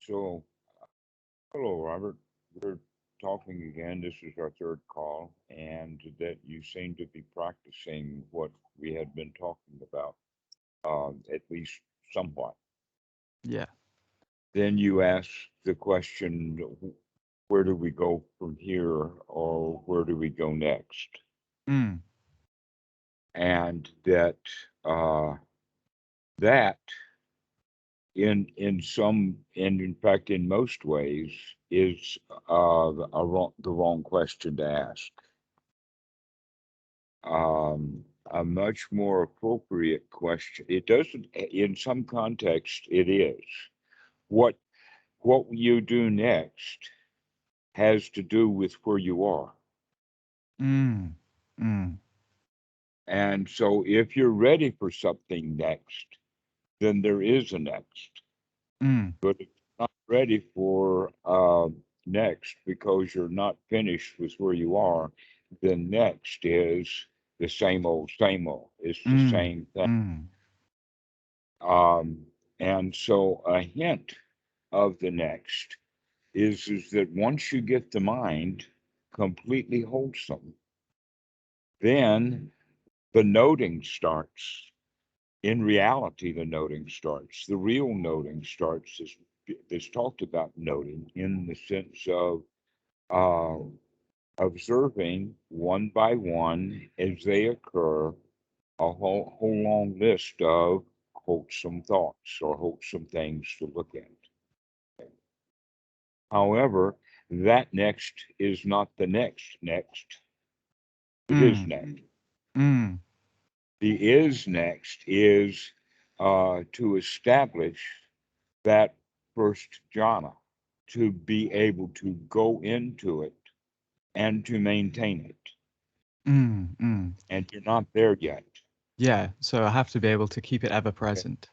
So, hello, Robert. We're talking again. This is our third call, and that you seem to be practicing what we had been talking about, at least somewhat. Yeah. Then you ask the question, where do we go from here, or where do we go next? Mm. And uh, that and in fact, in most ways, is the wrong question to ask. A much more appropriate question. It doesn't, in some context, it is. What what you do next has to do with where you are. Mm. Mm. And so if you're ready for something next, then there is a next. Mm. But if you're not ready for next because you're not finished with where you are, then next is the same old, same old. It's the Mm. same thing. Mm. And so a hint of the next is that once you get the mind completely wholesome, then the noting starts. In reality, the noting starts. The real noting starts is talked about noting in the sense of uh, observing one by one as they occur a whole long list of wholesome thoughts or wholesome things to look at. However, that next is not the next. It is Mm. next. Mm. The is next is to establish that first jhana, to be able to go into it and to maintain it. Mm. Mm. And you're not there yet. Yeah. So I have to be able to keep it ever Okay. present.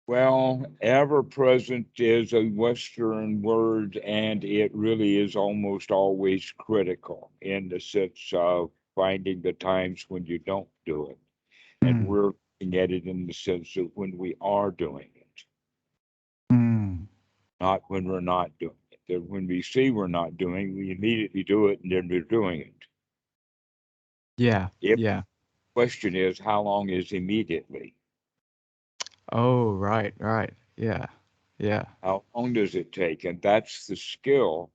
Well, ever present is a Western word, and it really is almost always critical in the sense of finding the times when you don't do it. And Mm. we're looking at it in the sense of when we are doing it, Mm. not when we're not doing it. That when we see we're not doing, we immediately do it, and then we're doing it. Yeah. If the Yeah. question is, how long is immediately? Oh, right. Right. Yeah. Yeah. How long does it take? And that's the skill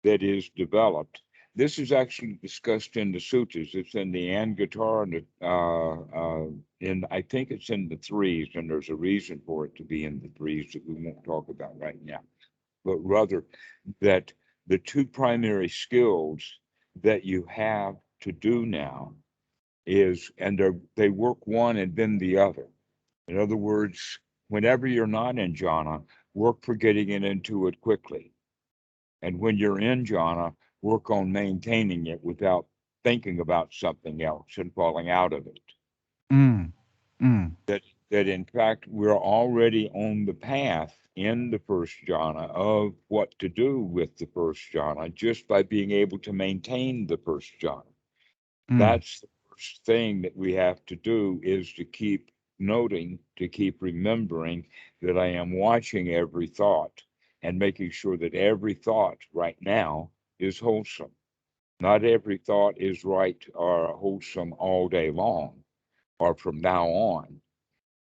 that is developed. This is actually discussed in the sutras. It's in the Anguttara, and in I think it's in the threes, and there's a reason for it to be in the threes that we won't talk about right now. But rather that the two primary skills that you have to do now is, and they work one and then the other. In other words, whenever you're not in jhana, work for getting it into it quickly. And when you're in jhana, work on maintaining it without thinking about something else and falling out of it. Mm. Mm. That in fact, we're already on the path in the first jhana of what to do with the first jhana just by being able to maintain the first jhana. Mm. That's the first thing that we have to do is to keep noting, to keep remembering that I am watching every thought and making sure that every thought right now is wholesome. Not every thought is right or wholesome all day long or from now on,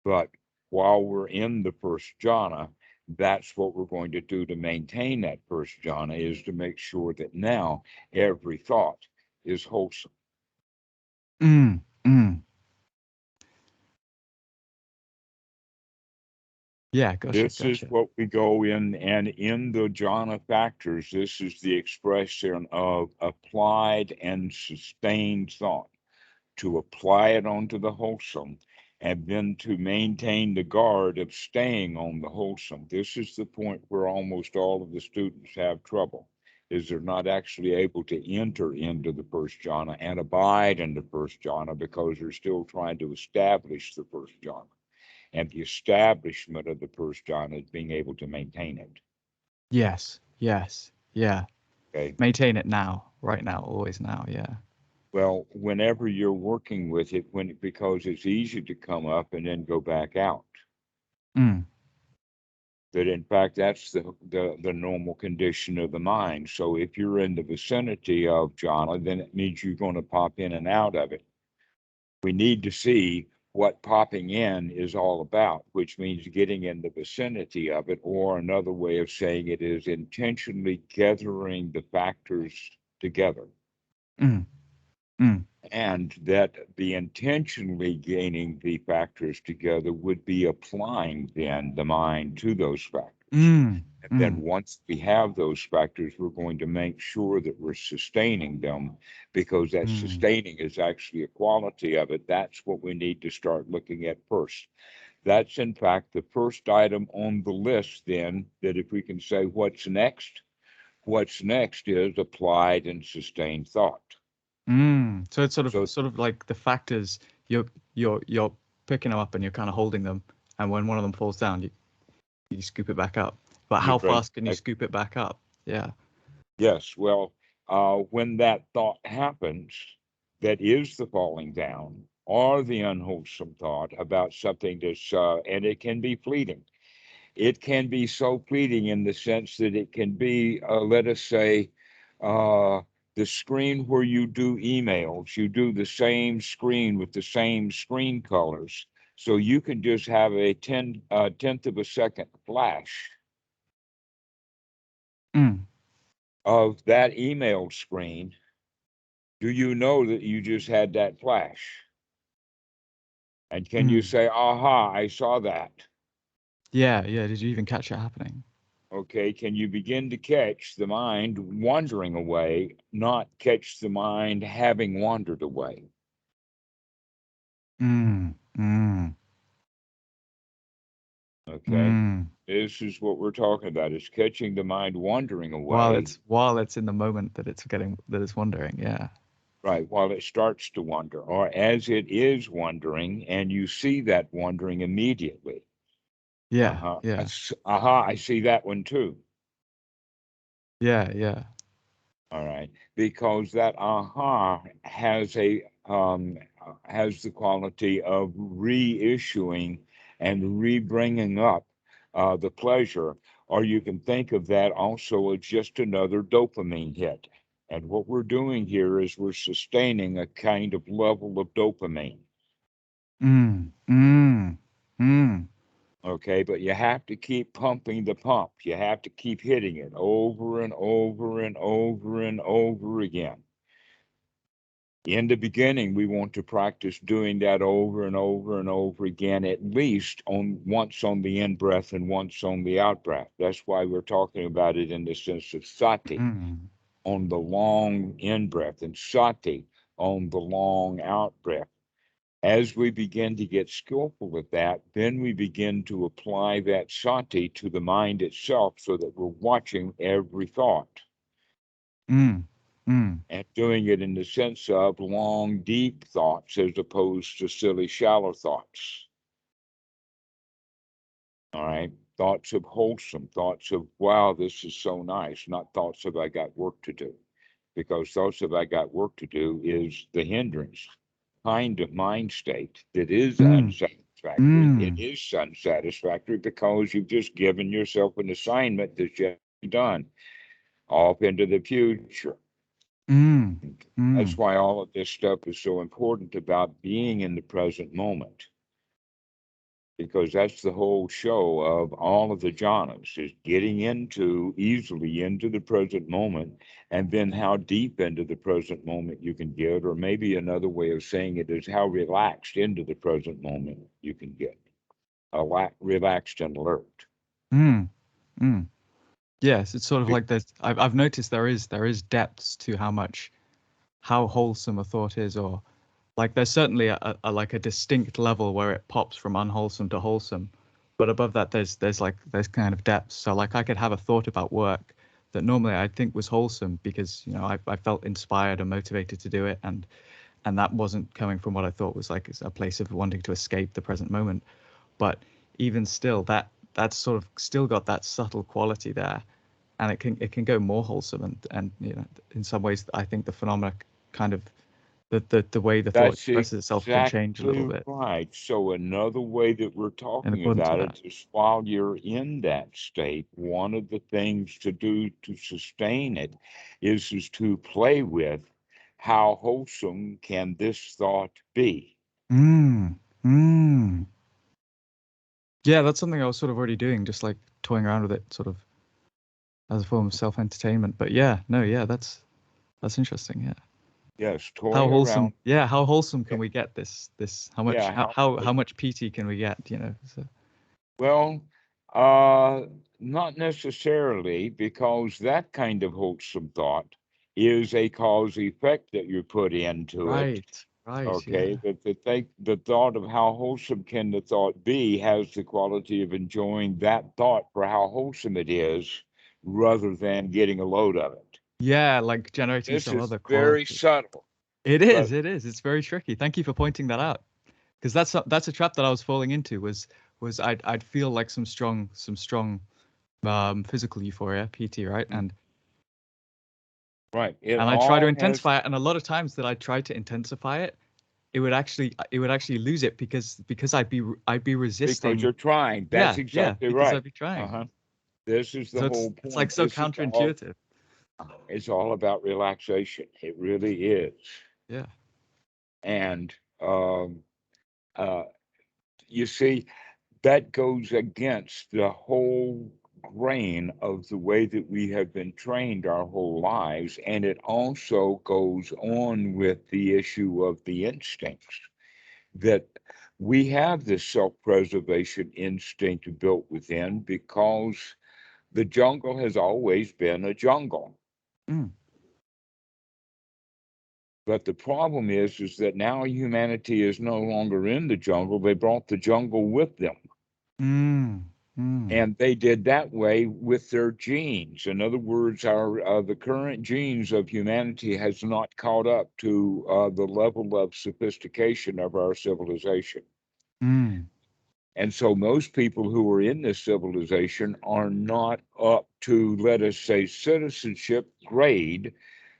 but while we're in the first jhana, that's what we're going to do to maintain that first jhana is to make sure that now every thought is wholesome. Mm. Mm. Yeah. Gotcha. This is Gotcha. what we go in, and in the jhana factors, this is the expression of applied and sustained thought, to apply it onto the wholesome, and then to maintain the guard of staying on the wholesome. This is the point where almost all of the students have trouble, is they're not actually able to enter into the first jhana and abide in the first jhana because they're still trying to establish the first jhana. And the establishment of the first jhana is being able to maintain it. Yes. Yes. Yeah. Okay. Maintain it now. Right now. Always now. Yeah. Well, whenever you're working with it, because it's easy to come up and then go back out. Mm. That in fact, that's the normal condition of the mind. So if you're in the vicinity of jhana, then it means you're going to pop in and out of it. We need to see what popping in is all about, which means getting in the vicinity of it, or another way of saying it is intentionally gathering the factors together. Mm. Mm. And that the intentionally gaining the factors together would be applying then the mind to those factors. Mm. And then once we have those factors, we're going to make sure that we're sustaining them, because that sustaining is actually a quality of it. That's what we need to start looking at first. That's in fact the first item on the list then, that if we can say what's next is applied and sustained thought. So it's So sort of like the factors you're picking them up and you're kind of holding them, and when one of them falls down, you scoop it back up. But you how bring fast can you scoop it back up? Yeah. Yes, well, when that thought happens, that is the falling down or the unwholesome thought about something that's, and it can be fleeting. It can be so fleeting in the sense that it can be, let us say, the screen where you do emails, you do the same screen with the same screen colors. So you can just have a tenth of a second flash Mm. of that email screen. Do you know that you just had that flash? And can you say, aha, I saw that? Yeah. Did you even catch it happening? Okay, can you begin to catch the mind wandering away, not catch the mind having wandered away? Mm. Mm. Okay, this is what we're talking about, is catching the mind wandering While away. it's in the moment that it's wandering. Yeah. Right, while it starts to wander, or as it is wandering, and you see that wandering immediately. Yeah. Aha, I see that one too. Yeah. All right, because that aha has has the quality of reissuing and re-bringing up the pleasure, or you can think of that also as just another dopamine hit. And what we're doing here is we're sustaining a kind of level of dopamine. Okay, but you have to keep pumping the pump. You have to keep hitting it over and over and over and over again. In the beginning, we want to practice doing that over and over and over again, at least once on the in breath and once on the out breath. That's why we're talking about it in the sense of sati on the long in breath and sati on the long out breath. As we begin to get skillful with that, then we begin to apply that sati to the mind itself, so that we're watching every thought. And doing it in the sense of long, deep thoughts as opposed to silly, shallow thoughts. All right. Thoughts of wholesome, thoughts of, wow, this is so nice, not thoughts of, I got work to do. Because thoughts of, I got work to do is the hindrance kind of mind state that is unsatisfactory. It is unsatisfactory because you've just given yourself an assignment that's yet to be done off into the future. That's why all of this stuff is so important about being in the present moment, because that's the whole show of all of the jhanas, is getting easily into the present moment, and then how deep into the present moment you can get, or maybe another way of saying it is how relaxed into the present moment you can get, relaxed and alert. Yes, it's sort of like there's. I've noticed there is depths to how wholesome a thought is, or like there's certainly a like a distinct level where it pops from unwholesome to wholesome, but above that there's kind of depths. So like I could have a thought about work that normally I'd think was wholesome because I felt inspired and motivated to do it, and that wasn't coming from what I thought was like a place of wanting to escape the present moment. But even still, that's sort of still got that subtle quality there, and it can go more wholesome, and in some ways I think the phenomena kind of The way the thought That's expresses itself can change a little exactly bit right. So another way that we're in talking accordance with about that. it is while you're in that state, one of the things to do to sustain it is to play with how wholesome can this thought be? Mm, mm. Yeah, that's something I was sort of already doing, just like toying around with it, sort of as a form of self-entertainment. But yeah, no, yeah, that's interesting. Yeah, Yes, how toy wholesome? around. Yeah, how wholesome Yeah, can we get this? How much? yeah, How much PT can we get? You know. So. well, uh, not necessarily, because that kind of wholesome thought is a cause effect that you put into it. Right. Right. Okay, Yeah. that the thought of how wholesome can the thought be has the quality of enjoying that thought for how wholesome it is, rather than getting a load of it. Yeah, like generating This some is other very quality. subtle, It but is. It is. It's very tricky. Thank you for pointing that out. Because that's a trap that I was falling into. Was I'd feel like some strong physical euphoria, PT, right? right, it And I try to all has intensify it, and a lot of times that I try to intensify it, it would actually lose it because I'd be because resisting. you're trying. That's Yeah, exactly because right. I'd be trying. Uh-huh. This is the So whole it's like point. so This is all. counterintuitive. It's all about relaxation. It really is. Yeah. And um, uh, you see, that goes against the whole grain of the way that we have been trained our whole lives. And it also goes on with the issue of the instincts that we have this self preservation instinct built within because the jungle has always been a jungle. Mm. But the problem is that now humanity is no longer in the jungle. They brought the jungle with them. Mm. Mm. And they did that way with their genes. In other words, our the current genes of humanity has not caught up to the level of sophistication of our civilization. Mm. And so most people who are in this civilization are not up to, let us say, citizenship grade,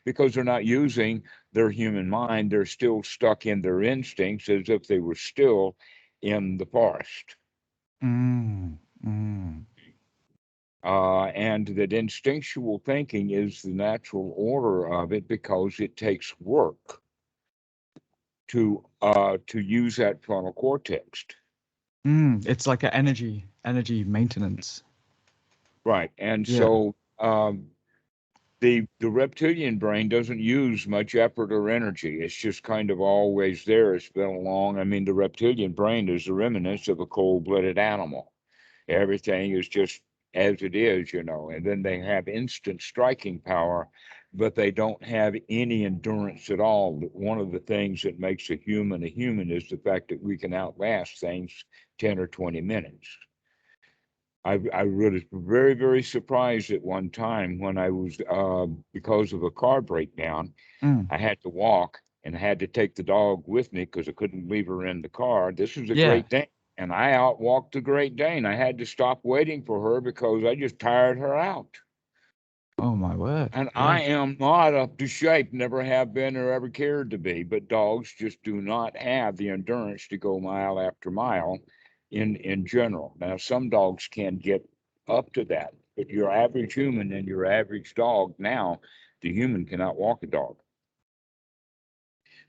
because they're not using their human mind. They're still stuck in their instincts as if they were still in the forest. Mm. Mm. And that instinctual thinking is the natural order of it because it takes work to use that frontal cortex. Mm. It's like an energy maintenance. Right. And Yeah. so the reptilian brain doesn't use much effort or energy. It's just kind of always there. It's been along. I mean, the reptilian brain is the remnants of a cold-blooded animal. Everything is just as it is, and then they have instant striking power, but they don't have any endurance at all. One of the things that makes a human is the fact that we can outlast things 10 or 20 minutes. I was very, very surprised at one time when I was, because of a car breakdown, Mm. I had to walk and I had to take the dog with me because I couldn't leave her in the car. This was a Yeah. Great Dane, and I outwalked the Great Dane. I had to stop waiting for her because I just tired her out. Oh my word. And Yeah. I am not up to shape, never have been or ever cared to be, but dogs just do not have the endurance to go mile after mile in general. Now, some dogs can get up to that, but your average human and your average dog now, the human cannot walk a dog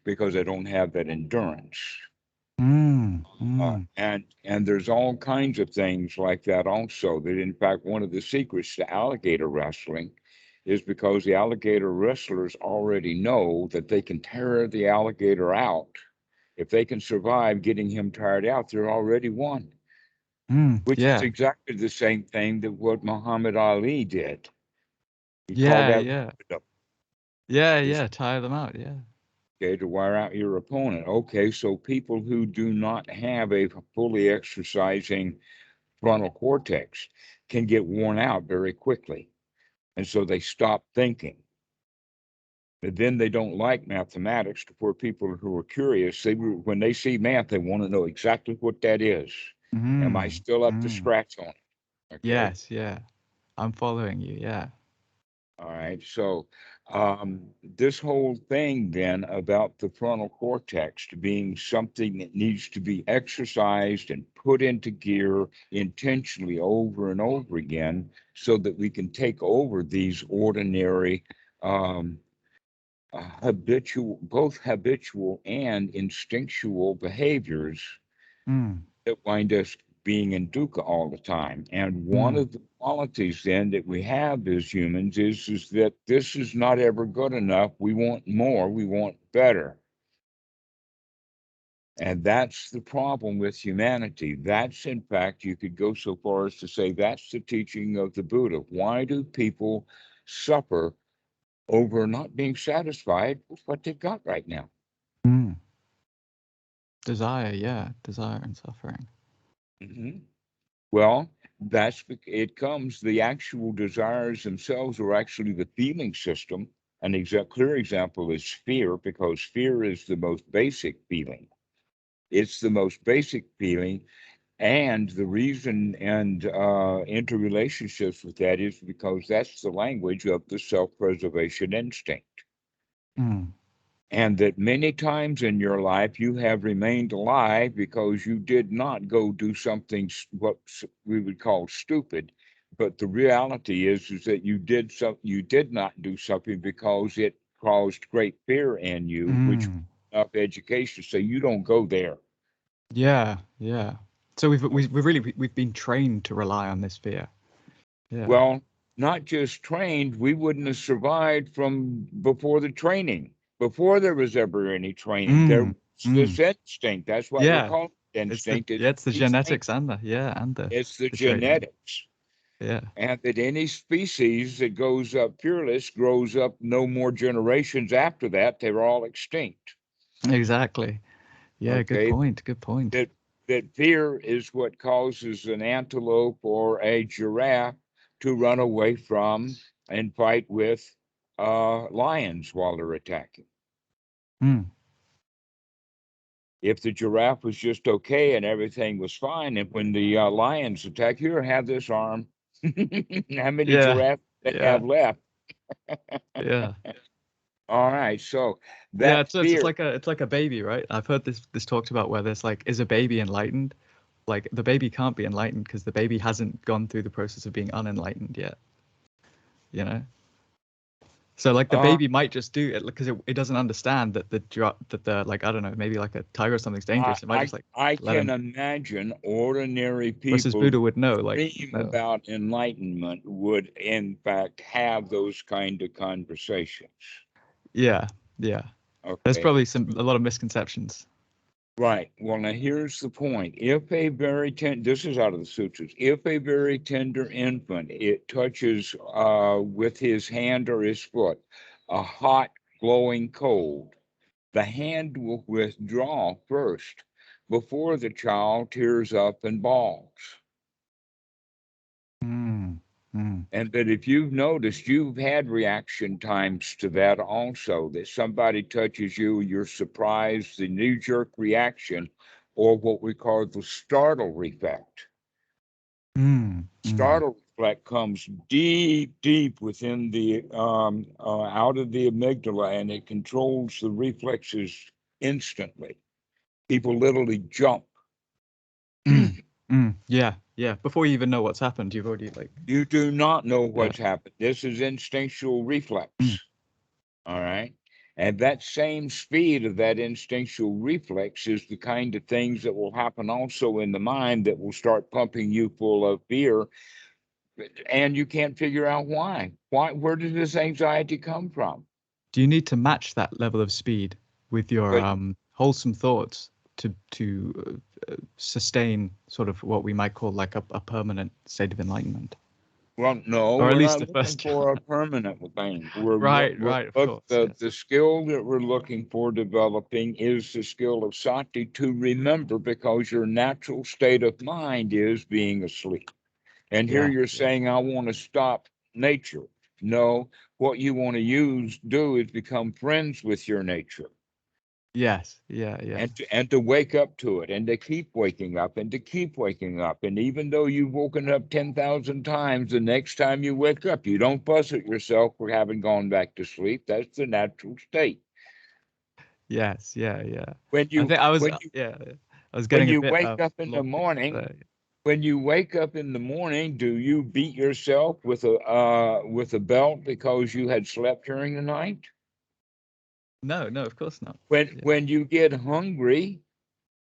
because they don't have that endurance. Mm. Mm. And there's all kinds of things like that also. That in fact, one of the secrets to alligator wrestling is because the alligator wrestlers already know that they can tear the alligator out. If they can survive getting him tired out, they're already won. Mm. Which is Yeah. exactly the same thing that what Muhammad Ali did. He called Yeah. that Yeah. up. Yeah. Just Yeah. Tire them out. Yeah. okay, to wear out your opponent. Okay, so people who do not have a fully exercising frontal cortex can get worn out very quickly. And so they stop thinking. But then they don't like mathematics. For people who are curious, when they see math, they want to know exactly what that is. Am I Mm. still up to Mm. scratch on it? Okay. Yes. Yeah. I'm following you. Yeah. All right. So This whole thing then about the frontal cortex being something that needs to be exercised and put into gear intentionally over and over again so that we can take over these ordinary um, both habitual and instinctual behaviors Mm, that wind us being in dukkha all the time. And one mm, of the qualities then that we have as humans is that this is not ever good enough. We want more, we want better. And that's the problem with humanity. That's, in fact, you could go so far as to say that's the teaching of the Buddha. Why do people suffer over not being satisfied with what they've got right now? mm. Desire, yeah, desire and suffering. Mhm. Well, it comes, the actual desires themselves are actually the feeling system. An clear example is fear, because fear is the most basic feeling. It's the most basic feeling. And the reason and interrelationships with that is because that's the language of the self-preservation instinct. Mm, And that many times in your life you have remained alive because you did not go do something what we would call stupid, but the reality is that you did not do something because it caused great fear in you, which mm. of education, so you don't go there. Yeah, yeah. So we've been trained to rely on this fear. Yeah. Well, not just trained, we wouldn't have survived from before the training. Before there was ever any training, there Mm, was mm. this instinct. That's what we're Yeah. calling it, instinct. It's the It's genetics and it's the the training. genetics. Yeah. And that any species that goes up fearless grows up no more generations after that. They're all extinct. Exactly. Yeah, good Okay. point. Good point. That that fear is what causes an antelope or a giraffe to run away from and fight with lions while they're attacking. Mm. If the giraffe was just okay and everything was fine, and when the lions attack, here, have this arm. How many Yeah. giraffes they Yeah. have left? Yeah. All right, so Yeah, that it's fear, like a baby, right? I've heard this talked about where there's like, is a baby enlightened? Like the baby can't be enlightened because the baby hasn't gone through the process of being unenlightened yet, you know? So like the uh, baby might just do it because it doesn't understand that the like, I don't know, maybe like a tiger or something's I, dangerous. It might I just like I let can him. imagine ordinary Versus people Buddha would know, like, dream no. about enlightenment would in fact have those kind of conversations. Yeah, yeah. There's Okay. probably a lot of misconceptions. Right. Well, now here's the point. If a very this is out of the sutras. If a very tender infant it touches with his hand or his foot a hot glowing coal, the hand will withdraw first before the child tears up and bawls. Mm, mm, And that if you've noticed, you've had reaction times to that also, that somebody touches you, you're surprised, the knee jerk reaction, or what we call the startle reflex. mm, mm, Startle reflex comes deep, deep within the, out of the amygdala, and it controls the reflexes instantly. People literally jump. mm, mm. Yeah, yeah. Before you even know what's happened, you've already like, You do not know yeah. what's happened. This is instinctual Mm, reflex. All right. And that same speed of that instinctual reflex is the kind of things that will happen also in the mind that will start pumping you full of fear. And you can't figure out why. Where did this anxiety come from? do you need to match that level of speed with your But, wholesome thoughts sustain sort of what we might call like a permanent state of enlightenment, well, no, or at we're least not the looking first for job? a permanent thing. Right, right, of course, yes. The skill that we're looking for developing is the skill of sati, to remember, because your natural state of mind is being asleep. And here Yeah, you're yeah. saying, I want to stop nature. No, what you want to do is become friends with your nature. Yes. Yeah. and to wake up to it, and to keep waking up, and to keep waking up. And even though you've woken up 10,000 times, the next time you wake up, you don't fuss at yourself for having gone back to sleep. That's the natural state. Yes. Yeah. When I you think I was. when you Yeah. I was when getting a you bit wake up in the lofty morning, there. when you wake up in the morning, do you beat yourself with a belt because you had slept during the night? No. No. Of course not. When Yeah. when you get hungry,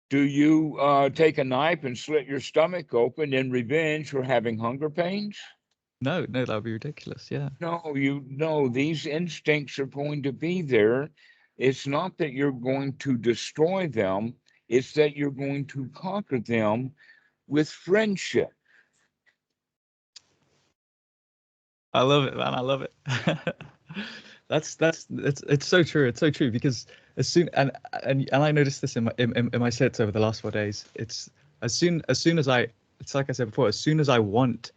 do you take a knife and slit your stomach open in revenge for having hunger pains? No. No. That would be ridiculous. Yeah. No, you know, these instincts are going to be there. It's not that you're going to destroy them, it's that you're going to conquer them with friendship. I love it, man. I love it. That's it's so true. It's so true because as soon and I noticed this in my sets over the last 4 days. It's as soon as I it's like I said before. As soon as I want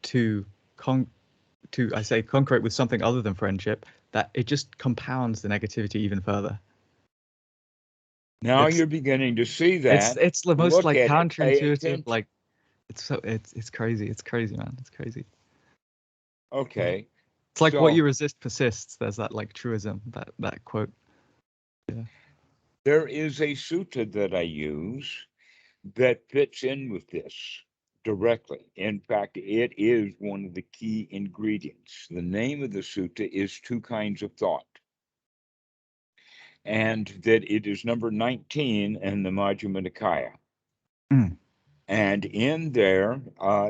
to con to I say conquer it with something other than friendship, that it just compounds the negativity even further. Now It's you're beginning to see it's that. it's the most Look like at it, pay counterintuitive. attention. Like it's crazy. It's crazy, man. It's crazy. Yeah. Okay, It's like what so you resist persists. There's that like truism, that quote. Yeah. there is a sutta that I use that fits in with this directly. In fact, it is one of the key ingredients. The name of the sutta is Two Kinds of Thought, and that it is number 19 in the Majjhima Nikaya. Mm. And in there,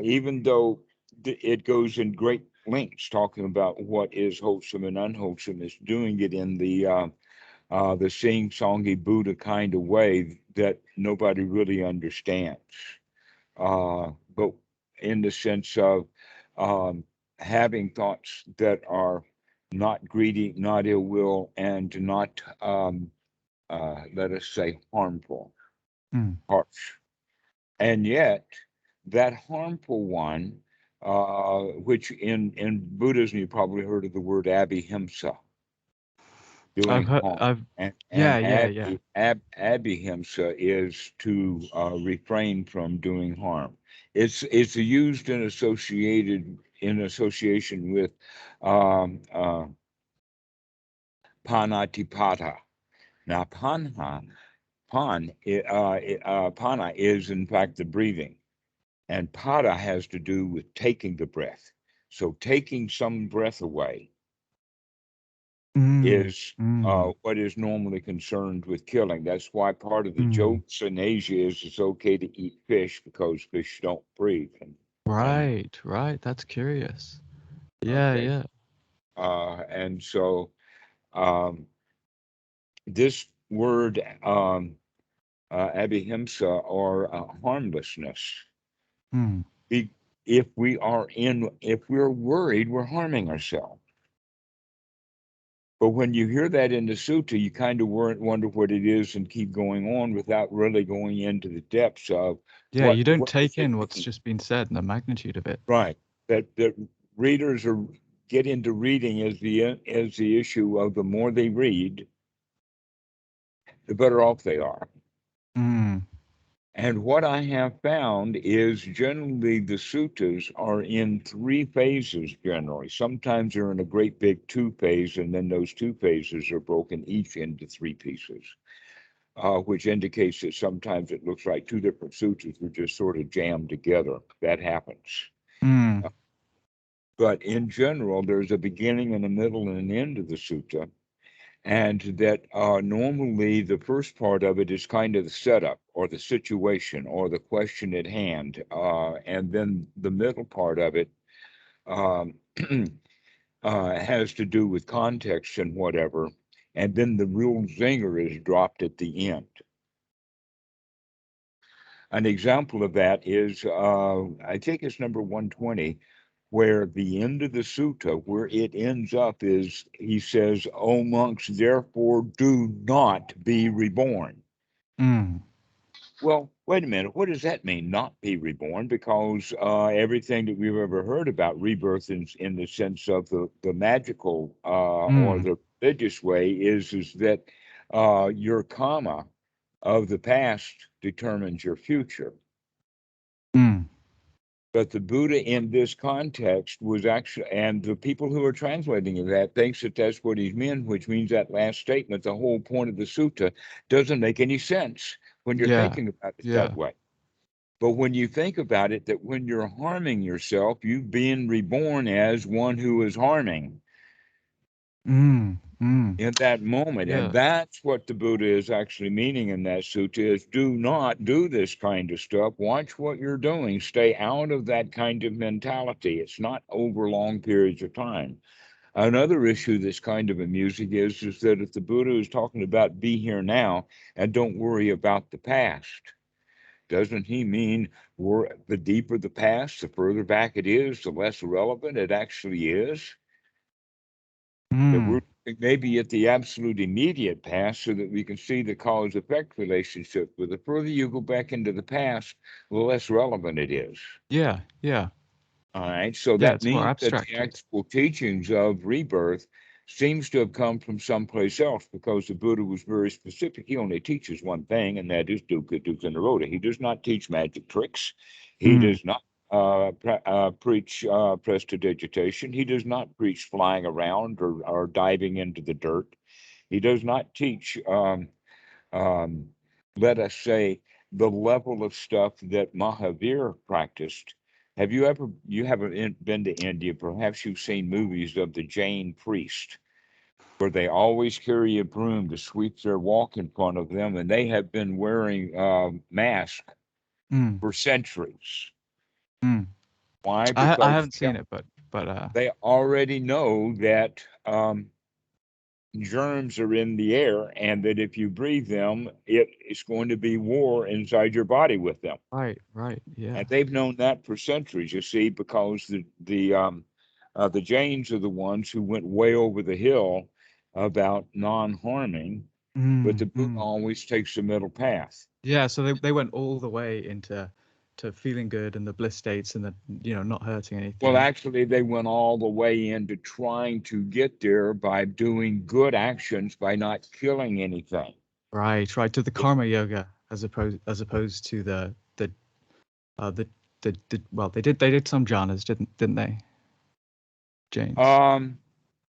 even though it goes in great lengths talking about what is wholesome and unwholesome, is doing it in the sing songy Buddha kind of way that nobody really understands. But in the sense of um, having thoughts that are not greedy, not ill will, and not, let us say, harmful, Mm. harsh. And yet, that harmful one, which in Buddhism, you probably heard of the word abhimsa, I've doing heard. harm. I've And yeah. abhimsa is to refrain from doing harm. It's used in association with um, uh, panatipata. Now, pana is in fact the breathing, and pada has to do with taking the breath. So taking some breath away Mm. is Mm. what is normally concerned with killing. That's why part of the Mm. jokes in Asia is it's okay to eat fish because fish don't breathe. And Right. That's curious. okay, Yeah. and so um, this word abhimsa or harmlessness. Mm. Be, if we're worried, we're harming ourselves. But when you hear that in the sutta, you kind of wonder what it is and keep going on without really going into the depths of Yeah. You don't what does take it in what's mean? just been said and the magnitude of it. Right. That readers are get into reading as the issue of the more they read, the better off they are. Mm. And what I have found is generally the suttas are in three phases generally. Sometimes they're in a great big two phase, and then those two phases are broken each into three pieces. Which indicates that sometimes it looks like two different sutras were just sort of jammed together. That happens. Mm. But in general, there's a beginning and a middle and an end of the sutta. And that normally the first part of it is kind of the setup or the situation or the question at hand. And then the middle part of it um, has to do with context and whatever. And then the real zinger is dropped at the end. An example of that is, I think it's number 120, where the end of the sutta, where it ends up is, he says, "O monks, therefore do not be reborn." Mm. Well, wait a minute. What does that mean, not be reborn? Because everything that we've ever heard about rebirth in the sense of the magical or Mm. the religious way is that your karma of the past determines your future. Mm. But the Buddha in this context was actually, and the people who are translating that thinks that that's what he's meant, which means that last statement, the whole point of the sutta, doesn't make any sense when you're Yeah. thinking about it that Yeah. way. But when you think about it, that when you're harming yourself, you've been reborn as one who is harming Mm. Mm. in that moment. And Yeah. that's what the Buddha is actually meaning in that sutta is do not do this kind of stuff. Watch what you're doing. Stay out of that kind of mentality. It's not over long periods of time. Another issue that's kind of amusing is that if the Buddha is talking about be here now and don't worry about the past, doesn't he mean the deeper the past, the further back it is, the less relevant it actually is? That we're Mm. maybe at the absolute immediate past so that we can see the cause effect relationship. But the further you go back into the past, the less relevant it is. Yeah. Yeah. All right. So Yeah. that It's more means that the abstracted. actual teachings of rebirth seems to have come from someplace else because the Buddha was very specific. He only teaches one thing, and that is dukkha, dukkha, nirodha. He does not teach magic tricks. He Mm. does not preach prestidigitation. He does not preach flying around or diving into the dirt. He does not teach, um, let us say, the level of stuff that Mahavir practiced. Have you ever, you haven't been to India, perhaps you've seen movies of the Jain priest, where they always carry a broom to sweep their walk in front of them, and they have been wearing masks Mm. for centuries. Mm. Why? I Because haven't seen it, but they already know that germs are in the air and that if you breathe them, it's going to be war inside your body with them. right. Right. Yeah. And they've known that for centuries, you see, because the Jains are the ones who went way over the hill about non-harming, but the Mm. Buddha Mm. always takes the middle path. Yeah. So they went all the way into to feeling good and the bliss states and the not hurting Well, anything. actually, they went all the way into trying to get there by doing good actions, by not killing anything. Right. Right. To the It- karma yoga as opposed to uh the the well they did some jhanas didn't they, James? Um,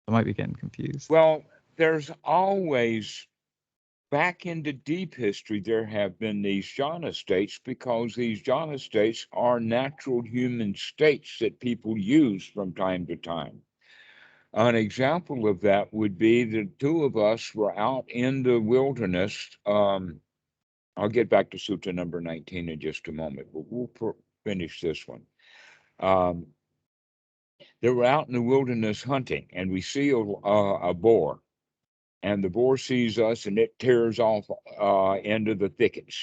I might be getting confused. well, there's always back into deep history, there have been these jhana states because these jhana states are natural human states that people use from time to time. An example of that would be the two of us were out in the wilderness. I'll get back to Sutta number 19 in just a moment, but we'll finish this one. Um, they were out in the wilderness hunting, and we see a boar, and the boar sees us, and it tears off into the thickets.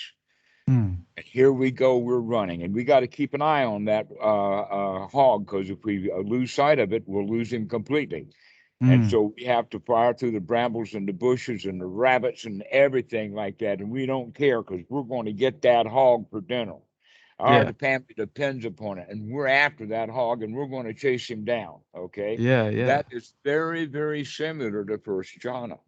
Mm. And here we go, we're running, and we got to keep an eye on that hog because if we lose sight of it, we'll lose him completely. And Mm. so we have to fire through the brambles and the bushes and the rabbits and everything like that. And we don't care because we're going to get that hog for dinner. Our Yeah. family depends upon it. And we're after that hog and we're going to chase him down. Okay. Yeah. Yeah. That is very, very similar to First Jhana.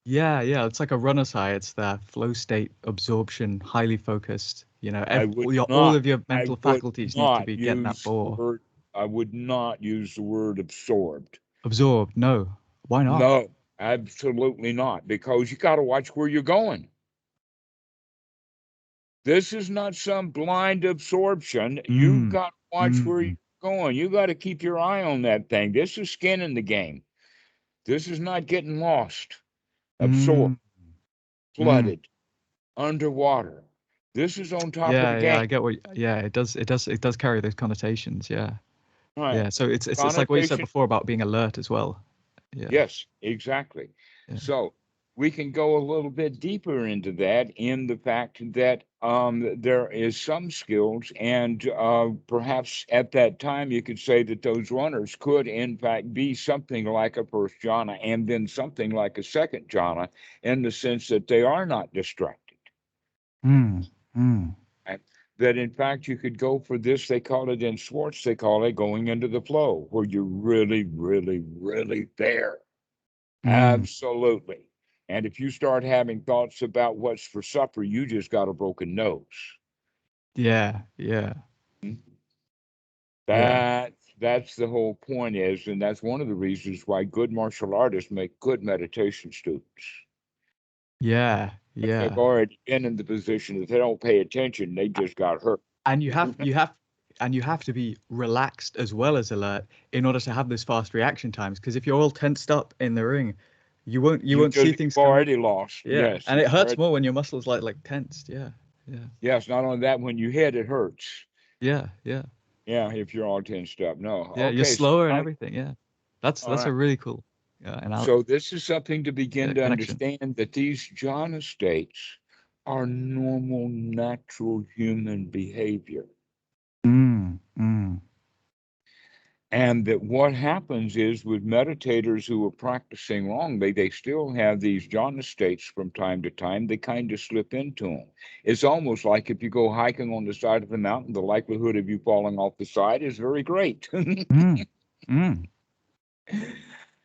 Yeah. Yeah. It's like a runner's high. It's the flow state absorption, highly focused. I would All not, of your I mental would faculties need to not be getting that use the ball word, I would not use the word absorbed. absorbed. No, why not? No, absolutely not, because you got to watch where you're going. This is not some blind absorption. You've Mm. got to watch where you're Mm. going. You got to keep your eye on that thing. This is skin in the game. This is not getting lost, absorbed, Mm. Mm. flooded, underwater. This is on top of the Yeah. Yeah. game. I get what. Yeah. It does carry those connotations. Yeah. All right. Yeah. So it's like what you said Connotation. before about being alert as well. Yeah. Yes, exactly. Yeah. So we can go a little bit deeper into that in the fact that there is some skills, and perhaps at that time you could say that those runners could, in fact, be something like a first jhana and then something like a second jhana in the sense that they are not distracted. Mm. Mm. Right? That in fact you could go for this, they call it in Swartz, they call it going into the flow, where you're really, really, really there. Mm. Absolutely. And if you start having thoughts about what's for supper, you just got a broken nose. Yeah. Yeah. That's the whole point is, and that's one of the reasons why good martial artists make good meditation students. Yeah. If they've Yeah. already been in the position that they don't pay attention, they just got hurt. And you have to be relaxed as well as alert in order to have those fast reaction times. Because if you're all tensed up in the ring, you won't see You've things coming. already lost. Yeah, Yes, and it you've hurts already, more when your muscles like tensed. Yeah, yeah, yes. Not only that, when you hit, it hurts. yeah, yeah, Yeah, if you're all tensed up. No. yeah. You're Okay. So slower and now, everything. Yeah, all that's right. a really cool So this is something to begin to connection. understand that these jhana states are normal, natural human behavior. Mm, mm, And that what happens is with meditators who are practicing long, they still have these jhana states from time to time. They kind of slip into them. It's almost like if you go hiking on the side of the mountain, the likelihood of you falling off the side is very great. mm, mm,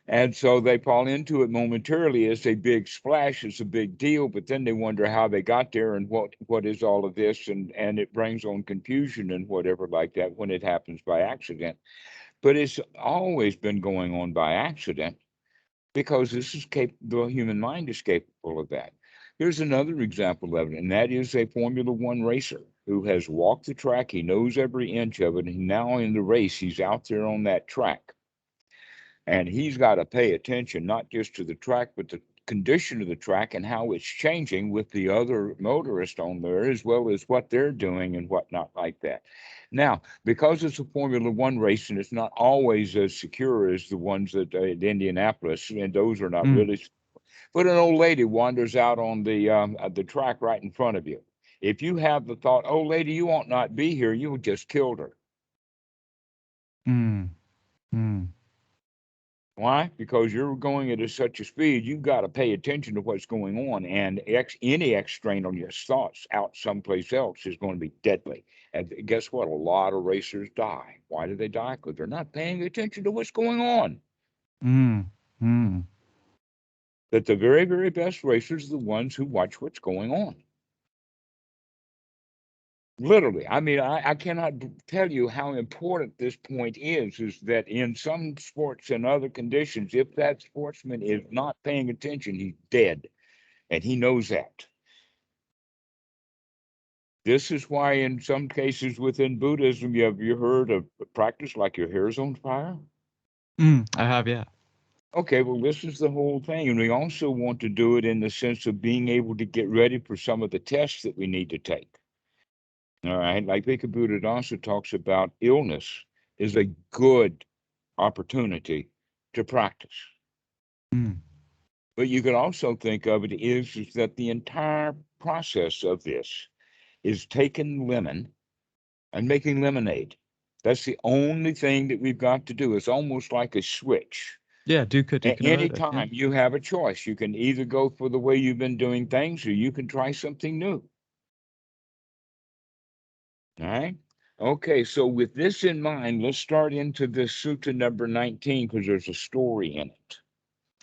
And so they fall into it momentarily. It's a big splash, it's a big deal, but then they wonder how they got there and what is all of this, and it brings on confusion and whatever like that when it happens by accident. But it's always been going on by accident because this is the human mind is capable of that. Here's another example of it, and that is a Formula One racer who has walked the track. He knows every inch of it. And now in the race, he's out there on that track. And he's got to pay attention not just to the track, but the condition of the track and how it's changing with the other motorists on there, as well as what they're doing and whatnot like that. Now, because it's a Formula One race and it's not always as secure as the ones at Indianapolis, and those are not mm, really. But an old lady wanders out on the track right in front of you. If you have the thought, "Oh, lady, you ought not be here," you just killed her. mm, mm, Why? Because you're going at such a speed, you've got to pay attention to what's going on. And any extraneous thoughts out someplace else is going to be deadly. And guess what? A lot of racers die. Why do they die? Because they're not paying attention to what's going on. mm, mm. That the very, very best racers are the ones who watch what's going on. Literally. I mean, I cannot tell you how important this point is that in some sports and other conditions, if that sportsman is not paying attention, he's dead. And he knows that. This is why in some cases within Buddhism, you heard of a practice like your hair's on fire? I have, yeah. Okay, well, this is the whole thing. And we also want to do it in the sense of being able to get ready for some of the tests that we need to take. All right. Like Vika Buddha also talks about illness is a good opportunity to practice. Mm, But you could also think of it is that the entire process of this is taking lemon and making lemonade. That's the only thing that we've got to do. It's almost like a switch. yeah, dukkha dukkha. Yeah. Anytime you have a choice, you can either go for the way you've been doing things or you can try something new. All right. Okay, so with this in mind, let's start into this sutta number 19 because there's a story in it.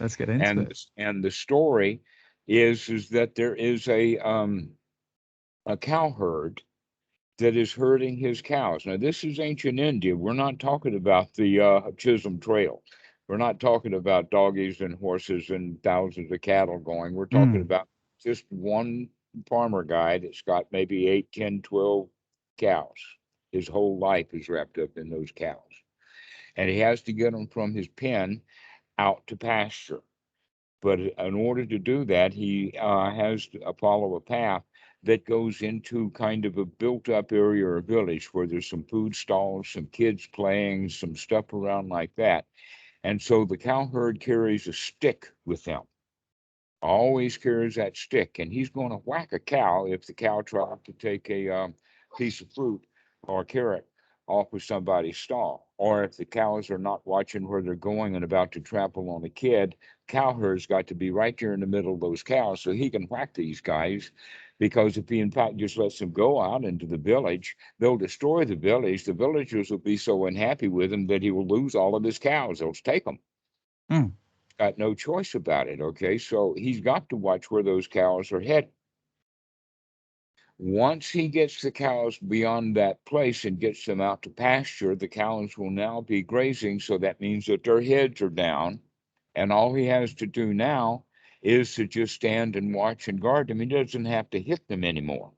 Let's get into it. And the story is that there is a cow herd that is herding his cows. Now, this is ancient India. We're not talking about the Chisholm Trail. We're not talking about doggies and horses and thousands of cattle going. We're talking Mm, about just one farmer guy that's got maybe 8, 10, 12 cows. His whole life is wrapped up in those cows. And he has to get them from his pen out to pasture. But in order to do that, he has to follow a path that goes into kind of a built up area or village where there's some food stalls, some kids playing, some stuff around like that. And so the cow herd carries a stick with them, always carries that stick, and he's going to whack a cow if the cow tries to take a piece of fruit or a carrot off of somebody's stall, or if the cows are not watching where they're going and about to trample on a kid. Cow herd's got to be right there in the middle of those cows so he can whack these guys. Because if he in fact just lets them go out into the village, they'll destroy the village. The villagers will be so unhappy with him that he will lose all of his cows. They'll take them. mm. got no choice about it. Okay, so he's got to watch where those cows are headed. Once he gets the cows beyond that place and gets them out to pasture, the cows will now be grazing. So that means that their heads are down. And all he has to do now is to just stand and watch and guard them. He doesn't have to hit them anymore.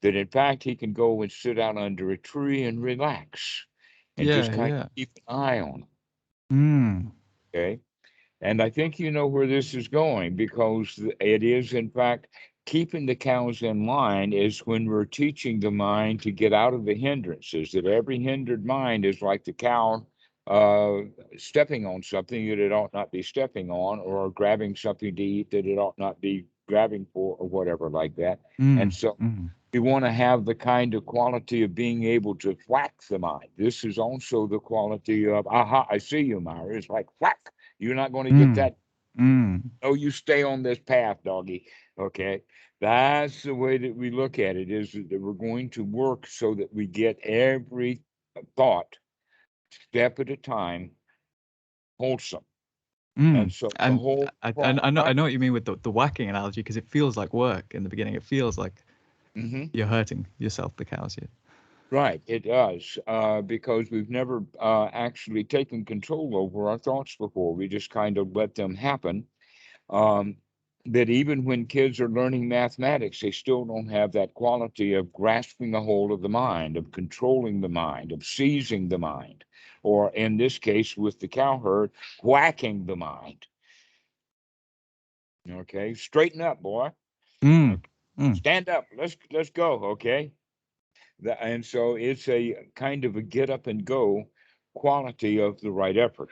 That in fact, he can go and sit out under a tree and relax and just Yeah, kind yeah. of keep an eye on them. Mm. Okay. And I think you know where this is going because it is, in fact, keeping the cows in line is when we're teaching the mind to get out of the hindrances, that every hindered mind is like the cow uh, stepping on something that it ought not be stepping on, or grabbing something to eat that it ought not be grabbing for, or whatever like that. And Mm. so Mm. we want to have the kind of quality of being able to whack the mind. This is also the quality of, aha, I see you, Myra. It's like whack. You're not going to get Mm. that. Mm. Oh, you stay on this path, doggy. Okay. That's the way that we look at it, is that we're going to work so that we get every thought, step at a time, wholesome. And Mm. so the And whole I know what you mean with the whacking analogy, because it feels like work in the beginning. It feels like Mhm. you're hurting yourself, the cows. Yeah. Right, it does, because we've never actually taken control over our thoughts before. We just kind of let them happen. Um, that even when kids are learning mathematics, they still don't have that quality of grasping a hold of the mind, of controlling the mind, of seizing the mind, or in this case with the cow herd, whacking the mind. Okay, straighten up, boy. Mm. Okay. Mm. Stand up. Let's go. Okay. And so it's a kind of a get up and go quality of the right effort.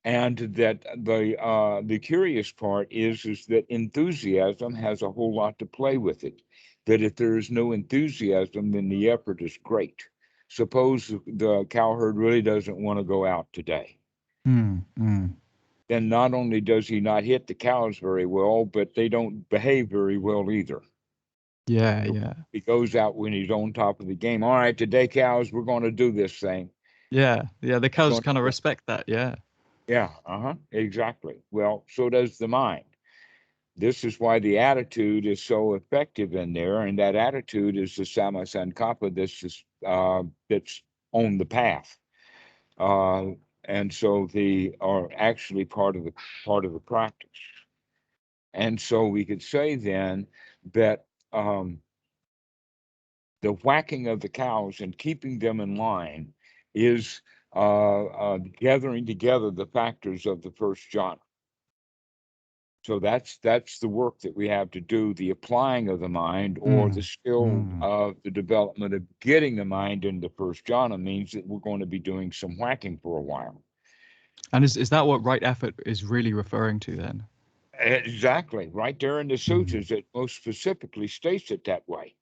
And that the curious part is that enthusiasm has a whole lot to play with it. That if there is no enthusiasm, then the effort is great. Suppose the cowherd really doesn't want to go out today. Mm. Mm. Then not only does he not hit the cows very well, but they don't behave very well either. Yeah, yeah. He goes out when he's on top of the game. All right, today, cows, we're going to do this thing. Yeah, yeah. The We're cows going kind of to, respect that. Yeah. yeah, exactly. Well, so does the mind. This is why the attitude is so effective in there, and that attitude is the sama sankappa that's on the path, uh, and so the are actually part of the practice. And so we could say then that the whacking of the cows and keeping them in line is gathering together the factors of the first jhana. So that's the work that we have to do, the applying of the mind, or the Mm. skill Mm. of the development of getting the mind into first jhana means that we're going to be doing some whacking for a while. And is that what right effort is really referring to then? Exactly. Right there in the Mm. sutras, it most specifically states it that way.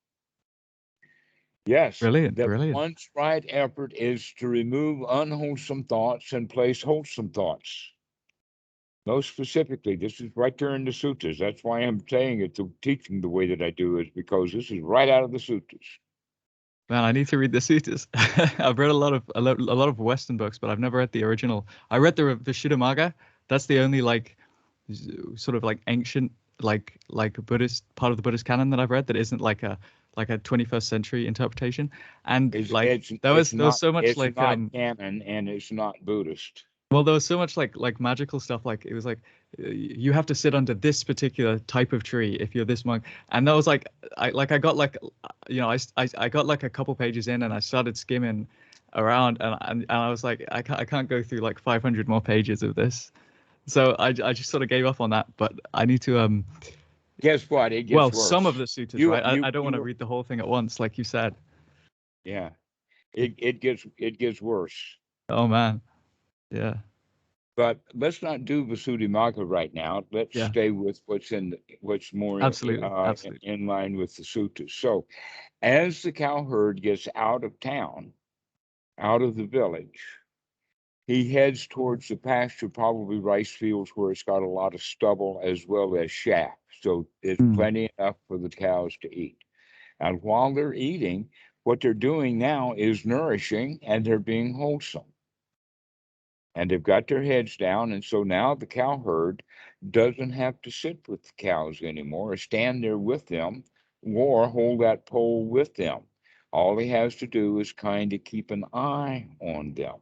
Yes, Brilliant, that brilliant. one's right effort is to remove unwholesome thoughts and place wholesome thoughts. Most specifically, this is right there in the sutras. That's why I'm saying it, to teaching the way that I do, is because this is right out of the sutras. Man, I need to read the sutras. I've read a lot of Western books, but I've never read the original. I read the Vishuddhimagga. That's the only like sort of like ancient like Buddhist part of the Buddhist canon that I've read that isn't like a 21st century interpretation. And It's like it's it's there was not so much it's like not canon and it's not Buddhist. well, there was so much like magical stuff. Like it was like you have to sit under this particular type of tree if you're this monk, and that was like I got like I got like a couple pages in and I started skimming around and I was like I can't go through like 500 more pages of this, so I just sort of gave up on that. But I need to Guess what? It well, gets some of worse. the sutras, You right? you I don't want to you read the whole thing at once, like you said. yeah. It gets worse. Oh man, yeah, But let's not do Visuddhimagga right now. Let's yeah, stay with what's more absolutely, absolutely. in line with the suttas. So, as the cowherd gets out of town, out of the village, he heads towards the pasture, probably rice fields where it's got a lot of stubble as well as chaff. So it's Mm, plenty enough for the cows to eat. And while they're eating, what they're doing now is nourishing and they're being wholesome. and they've got their heads down. And so now the cow herd doesn't have to sit with the cows anymore or stand there with them or hold that pole with them. All he has to do is kind of keep an eye on them.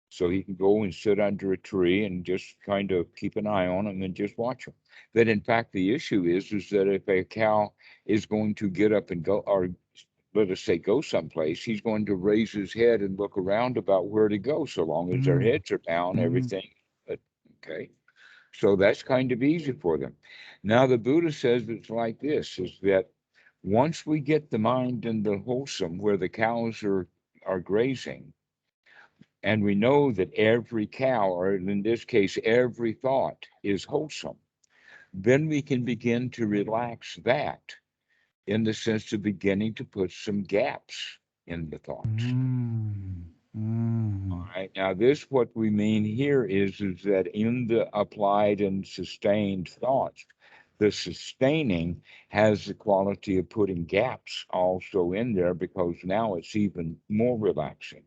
So he can go and sit under a tree and just kind of keep an eye on them and just watch them. That in fact, the issue is that if a cow is going to get up and go, or let us say go someplace, he's going to raise his head and look around about where to go. So long as their Mm, heads are down, mm, everything. But, okay. So that's kind of easy for them. Now the Buddha says it's like this: is that once we get the mind in the wholesome, where the cows are grazing, and we know that every cow, or in this case, every thought is wholesome, then we can begin to relax that in the sense of beginning to put some gaps in the thoughts. mm, All mm, right. Now, this what we mean here is that in the applied and sustained thoughts, the sustaining has the quality of putting gaps also in there because now it's even more relaxing.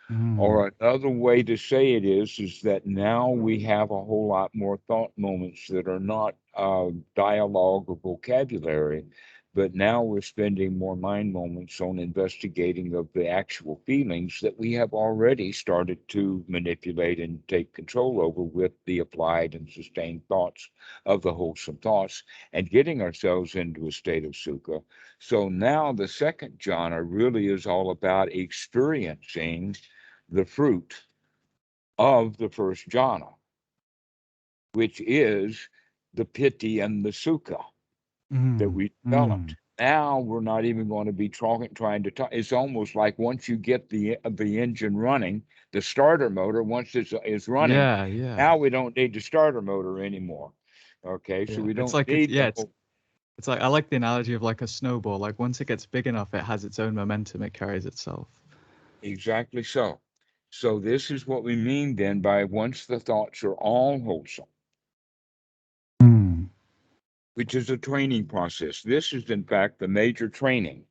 mm, Or another way to say it is that now we have a whole lot more thought moments that are not dialogue or vocabulary, but now we're spending more mind moments on investigating of the actual feelings that we have already started to manipulate and take control over with the applied and sustained thoughts of the wholesome thoughts and getting ourselves into a state of sukha. So now the second jhana really is all about experiencing the fruit of the first jhana, which is the piti and the sukha that mm, we mm. developed. Now we're not even going to be trying to talk. It's almost like once you get the engine running, the starter motor, once it's is running, Yeah, yeah, now we don't need the starter motor anymore. Okay, so yeah. we It's don't like need the whole. it's like I like the analogy of like a snowball. Like once it gets big enough, it has its own momentum. It carries itself. Exactly so. So this is what we mean then by once the thoughts are all wholesome, Mm, which is a training process. This is, in fact, the major training.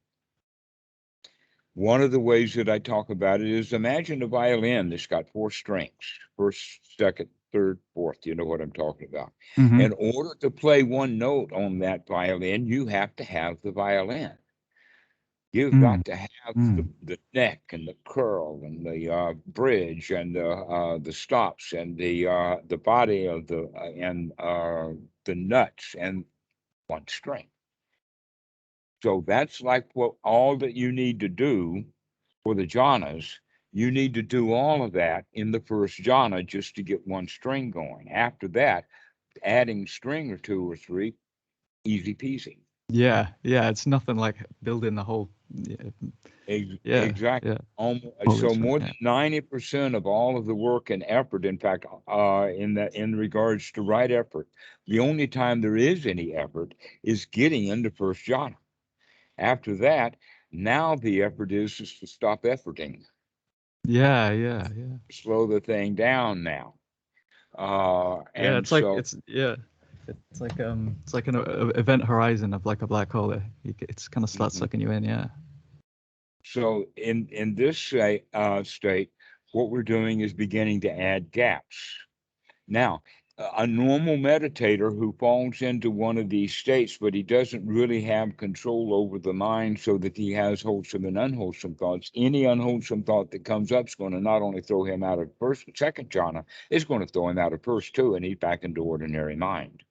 One of the ways that I talk about it is imagine a violin that's got four strings, first, second, third, fourth. You know what I'm talking about. mm-hmm, In order to play one note on that violin, you have to have the violin. You've mm, got to have mm. the neck and the curl and the bridge and the stops and the body of the nuts and one string. So that's like what all that you need to do for the jhanas. You need to do all of that in the first jhana just to get one string going. After that, adding string or two or three, easy peasy. Yeah, yeah. It's nothing like building the whole. Yeah, yeah, Exactly. yeah. Holy So string. more than Yeah. 90% of all of the work and effort, in fact, in regards to right effort, the only time there is any effort is getting into first jhana. After that, now the effort is to stop efforting, Yeah, yeah, yeah. slow the thing down now. Yeah, And so, it's like an event horizon of like a black hole. It's kind of starts mhm. sucking you in. Yeah. So in this state, what we're doing is beginning to add gaps. Now, a normal meditator who falls into one of these states, but he doesn't really have control over the mind so that he has wholesome and unwholesome thoughts, any unwholesome thought that comes up is going to not only throw him out of first, second jhana, it's going to throw him out of first too, and he's back into ordinary mind.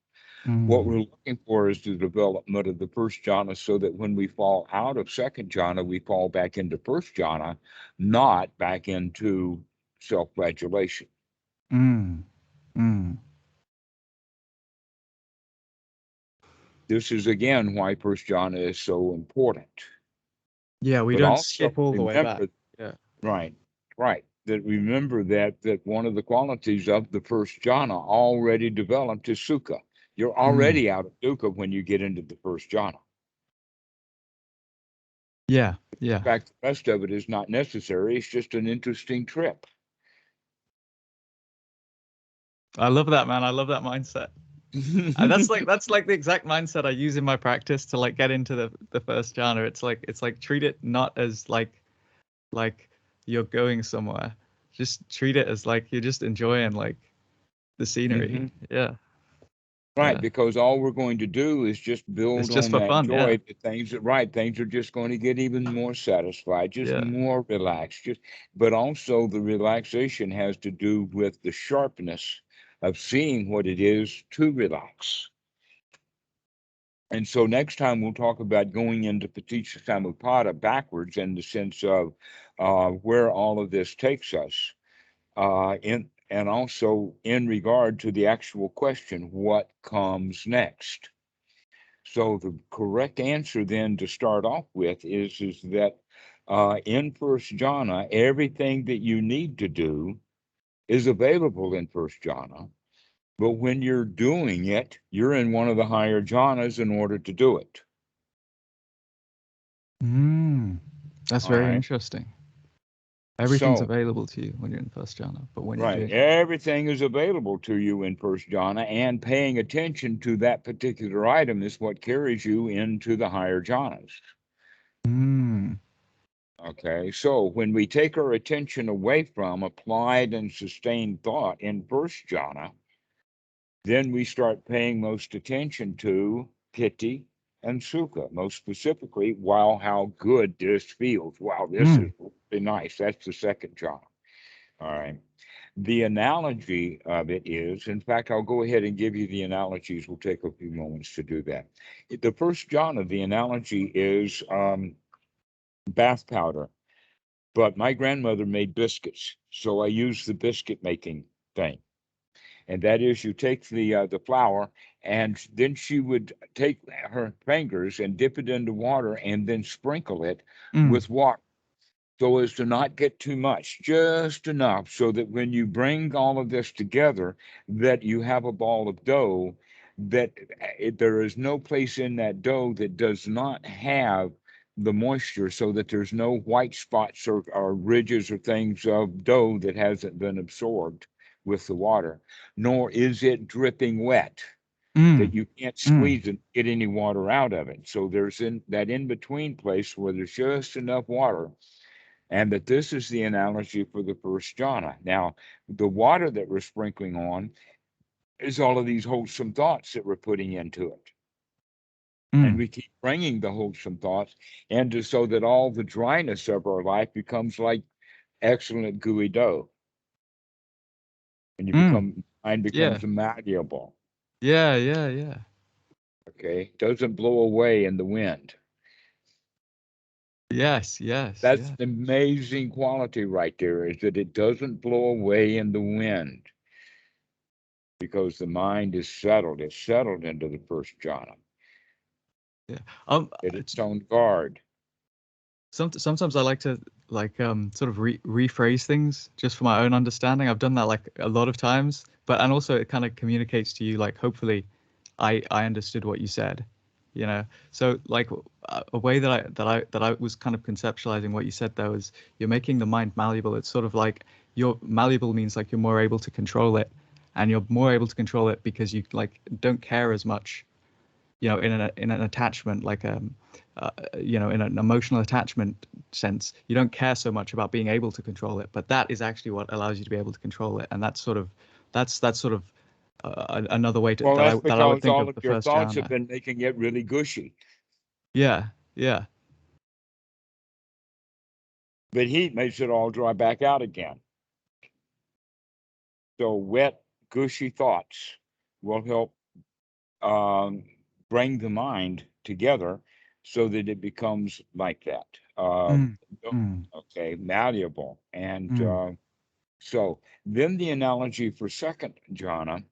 What Mm. we're looking for is the development of the first jhana so that when we fall out of second jhana, we fall back into first jhana, not back into self-flagellation. Mm. Mm. This is again why first jhana is so important. Yeah, we But don't also skip all the way back. remember, Yeah. right, right, that remember that one of the qualities of the first jhana already developed is sukha. You're Mm. already out of dukkha when you get into the first jhana. Yeah. In Yeah. fact, the rest of it is not necessary. It's just an interesting trip. I love that, man. I love that mindset. That's like the exact mindset I use in my practice to like get into the first jhana. It's like treat it not as like you're going somewhere. just treat it as like you're just enjoying like the scenery. Yeah. Right, Yeah. because all we're going to do is just It's build just on for that fun. Yeah. joy. The things that things are just going to get even more satisfied, just Yeah. more relaxed. But also the relaxation has to do with the sharpness of seeing what it is to relax. And so next time we'll talk about going into Paticca Samuppada backwards in the sense of where all of this takes us. And also in regard to the actual question, what comes next? So the correct answer then to start off with is that in First Jhana, everything that you need to do is available in First Jhana. But when you're doing it, you're in one of the higher jhanas in order to do it. That's All very right. interesting. Everything's So, available to you when you're in first jhana, but when you're right, doing everything is available to you in First Jhana, and paying attention to that particular item is what carries you into the higher jhanas. Okay, so when we take our attention away from applied and sustained thought in First Jhana, then we start paying most attention to piti and sukha, most specifically, wow, how good this feels. Wow, this is really nice. That's the second jhana. All right. The analogy of it is, in fact, I'll go ahead and give you the analogies. We'll take a few moments to do that. The first jhana, the analogy is bath powder. But my grandmother made biscuits, so I use the biscuit making thing. And that is, you take the flour, and then she would take her fingers and dip it into water, and then sprinkle it with water, so as to not get too much, just enough, so that when you bring all of this together, that you have a ball of dough, that there is no place in that dough that does not have the moisture, so that there's no white spots or ridges or things of dough that hasn't been absorbed with the water, nor is it dripping wet, that you can't squeeze and get any water out of it. So there's in between place where there's just enough water, and that this is the analogy for the first jhana. Now, the water that we're sprinkling on is all of these wholesome thoughts that we're putting into it. And we keep bringing the wholesome thoughts, and so that all the dryness of our life becomes like excellent gooey dough. And mind yeah. becomes malleable. Yeah. Okay. Doesn't blow away in the wind. Yes. That's an amazing quality right there, is that it doesn't blow away in the wind, because the mind is settled. It's settled into the first jhana. Yeah. It's on guard. Sometimes I like to sort of rephrase things just for my own understanding. I've done that like a lot of times, and also it kind of communicates to you, like, hopefully I understood what you said, you know. So like a way that I was kind of conceptualizing what you said there was, you're making the mind malleable. It's sort of like, you're malleable means like you're more able to control it, and you're more able to control it because you like don't care as much, you know, in an attachment, like you know, in an emotional attachment sense. You don't care so much about being able to control it, but that is actually what allows you to be able to control it. And that's sort of another way to Well, that's that I would because think all of of the your first thoughts have jhana. been making it really gushy. Yeah. But heat makes it all dry back out again. So wet, gushy thoughts will help bring the mind together, so that it becomes like that. Okay, malleable. And so then the analogy for second jhana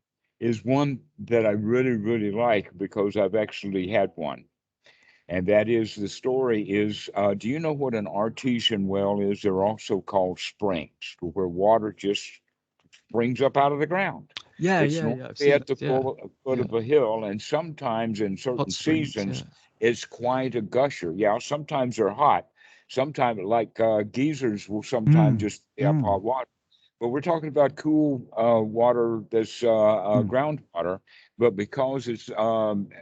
is one that I really, really like, because I've actually had one. And that is, the story is, do you know what an artesian well is? They're also called springs, where water just springs up out of the ground. Yeah. It's I've normally seen at this. the Yeah. foot of a hill, and sometimes in Hot certain springs. Yeah. seasons, it's quite a gusher. Yeah, sometimes they're hot. Sometimes, like geysers, will sometimes just have hot water. But we're talking about cool water that's groundwater. But because it's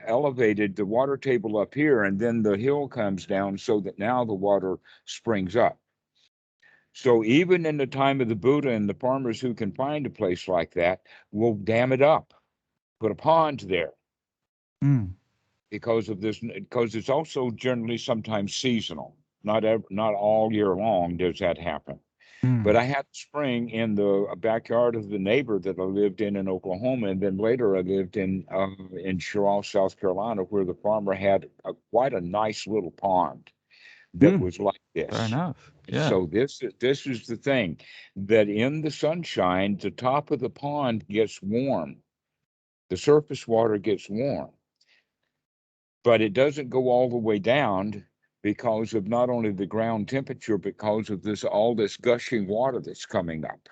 elevated, the water table up here, and then the hill comes down, so that now the water springs up. So even in the time of the Buddha, and the farmers who can find a place like that will dam it up, put a pond there Mm. because of this, because it's also generally sometimes seasonal. Not all year long does that happen. But Mm. I had spring in the backyard of the neighbor that I lived in Oklahoma, and then later I lived in Sherrill, South Carolina, where the farmer had quite a nice little pond that Mm. was like Fair this. enough. Yeah. So this is the thing, that in the sunshine, the top of the pond gets warm. The surface water gets warm, but it doesn't go all the way down because of not only the ground temperature, but because of all this gushing water that's coming up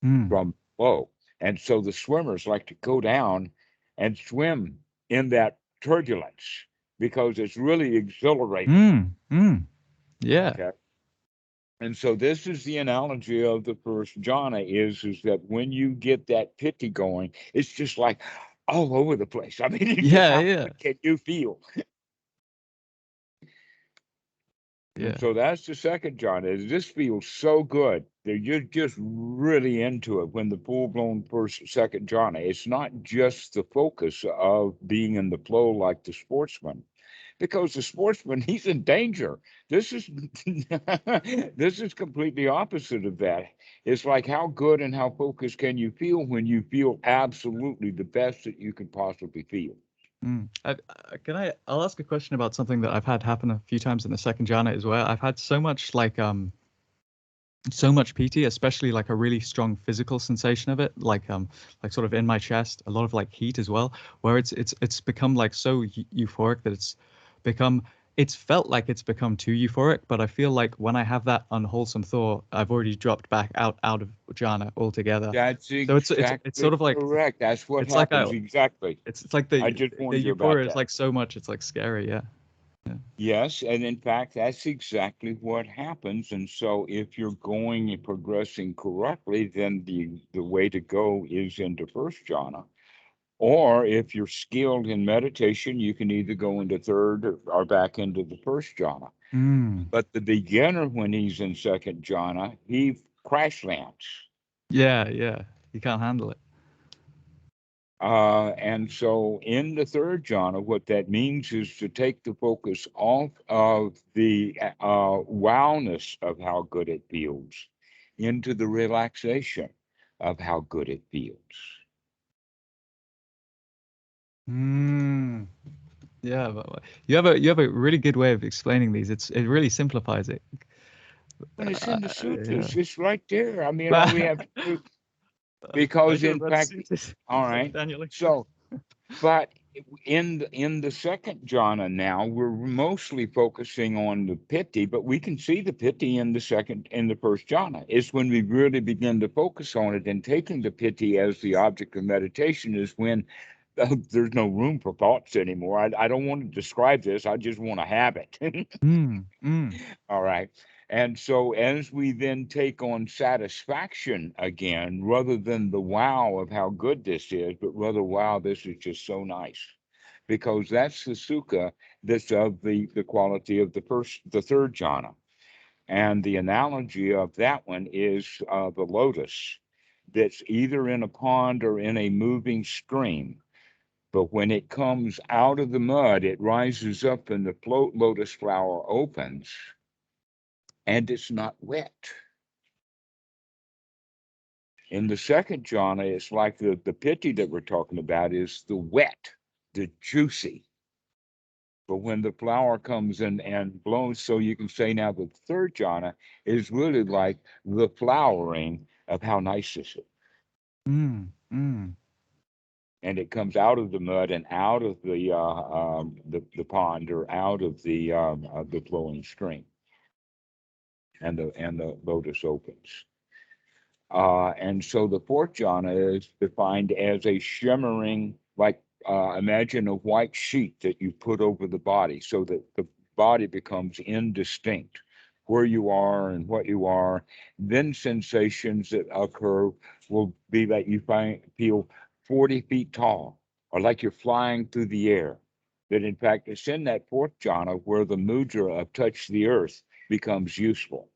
Mm. from below. And so the swimmers like to go down and swim in that turbulence because it's really exhilarating. Mm. Mm. Yeah. Okay. And so this is the analogy of the first jhana is that when you get that piti going, it's just like all over the place. I mean, it's just Yeah. how Yeah. good can you feel? And Yeah. so that's the second jhana. Is this feels so good that you're just really into it when the full-blown second jhana. It's not just the focus of being in the flow like the sportsman, because the sportsman, he's in danger. This is this is completely opposite of that. It's like how good and how focused can you feel when you feel absolutely the best that you can possibly feel. Mm. I'll ask a question about something that I've had happen a few times in the second jhana as well. I've had so much so much PT, especially like a really strong physical sensation of it, like sort of in my chest, a lot of like heat as well, where it's become like so euphoric that it's felt like it's become too euphoric. But I feel like when I have that unwholesome thought, I've already dropped back out of jhana altogether. That's So it's exactly sort of like correct. That's what it's like happens. Exactly. it's like I just the warned you about euphoria is that. like so much, it's like scary. Yeah. Yeah. Yes, and in fact, that's exactly what happens. And so, if you're going and progressing correctly, then the way to go is into first jhana. Or if you're skilled in meditation, you can either go into third or back into the first jhana. Mm. But the beginner, when he's in second jhana, he crash lands. Yeah. Yeah. You can't handle it. And so in the third jhana, what that means is to take the focus off of the wowness of how good it feels into the relaxation of how good it feels. Mm. Yeah, but you have a really good way of explaining these. It really simplifies it. But it's in the Yeah. sutras, it's right there. I mean, all we have to do, I because should have in read the fact, suitors. all Sorry, right. Daniel. So but in the second jhana now, we're mostly focusing on the piti, but we can see the piti in the first jhana. It's when we really begin to focus on it, and taking the piti as the object of meditation is when there's no room for thoughts anymore. I don't want to describe this. I just want to have it. Mm, mm, All right. And so as we then take on satisfaction again, rather than the wow of how good this is, but rather, wow, this is just so nice. Because that's the sukha that's of the quality of the third jhana. And the analogy of that one is the lotus that's either in a pond or in a moving stream. But when it comes out of the mud, it rises up and the lotus flower opens and it's not wet. In the second jhana, it's like the piti that we're talking about is the wet, the juicy. But when the flower comes in and blows, so you can say now the third jhana is really like the flowering of how nice this is. mm. And it comes out of the mud and out of the pond or out of the flowing stream, and the lotus opens. And so the fourth jhana is defined as a shimmering, like imagine a white sheet that you put over the body so that the body becomes indistinct where you are and what you are. Then sensations that occur will be that you feel 40 feet tall or like you're flying through the air. That in fact, it's in that fourth jhana where the mudra of touch the earth becomes useful,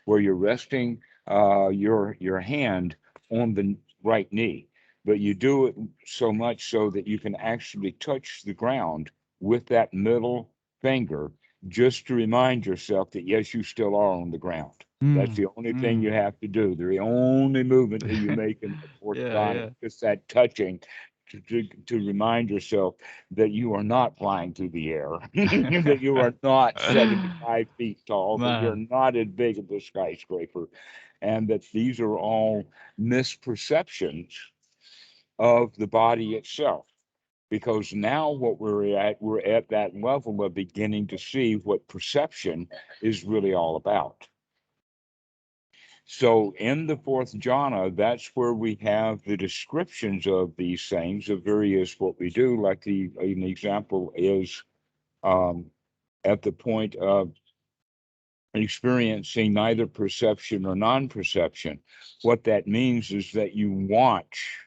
where you're resting your hand on the right knee, but you do it so much so that you can actually touch the ground with that middle finger, just to remind yourself that yes, you still are on the ground. That's Mm, the only thing mm. you have to do. The only movement that you make in the fourth Yeah, jhana yeah. is that touching to remind yourself that you are not flying through the air, that you are not 75 feet tall, that you're Man. not as big as a skyscraper, and that these are all misperceptions of the body itself. Because now what we're at that level of beginning to see what perception is really all about. So in the fourth jhana, that's where we have the descriptions of these things, of various what we do. Like an example is um, at the point of experiencing neither perception or non-perception. What that means is that you watch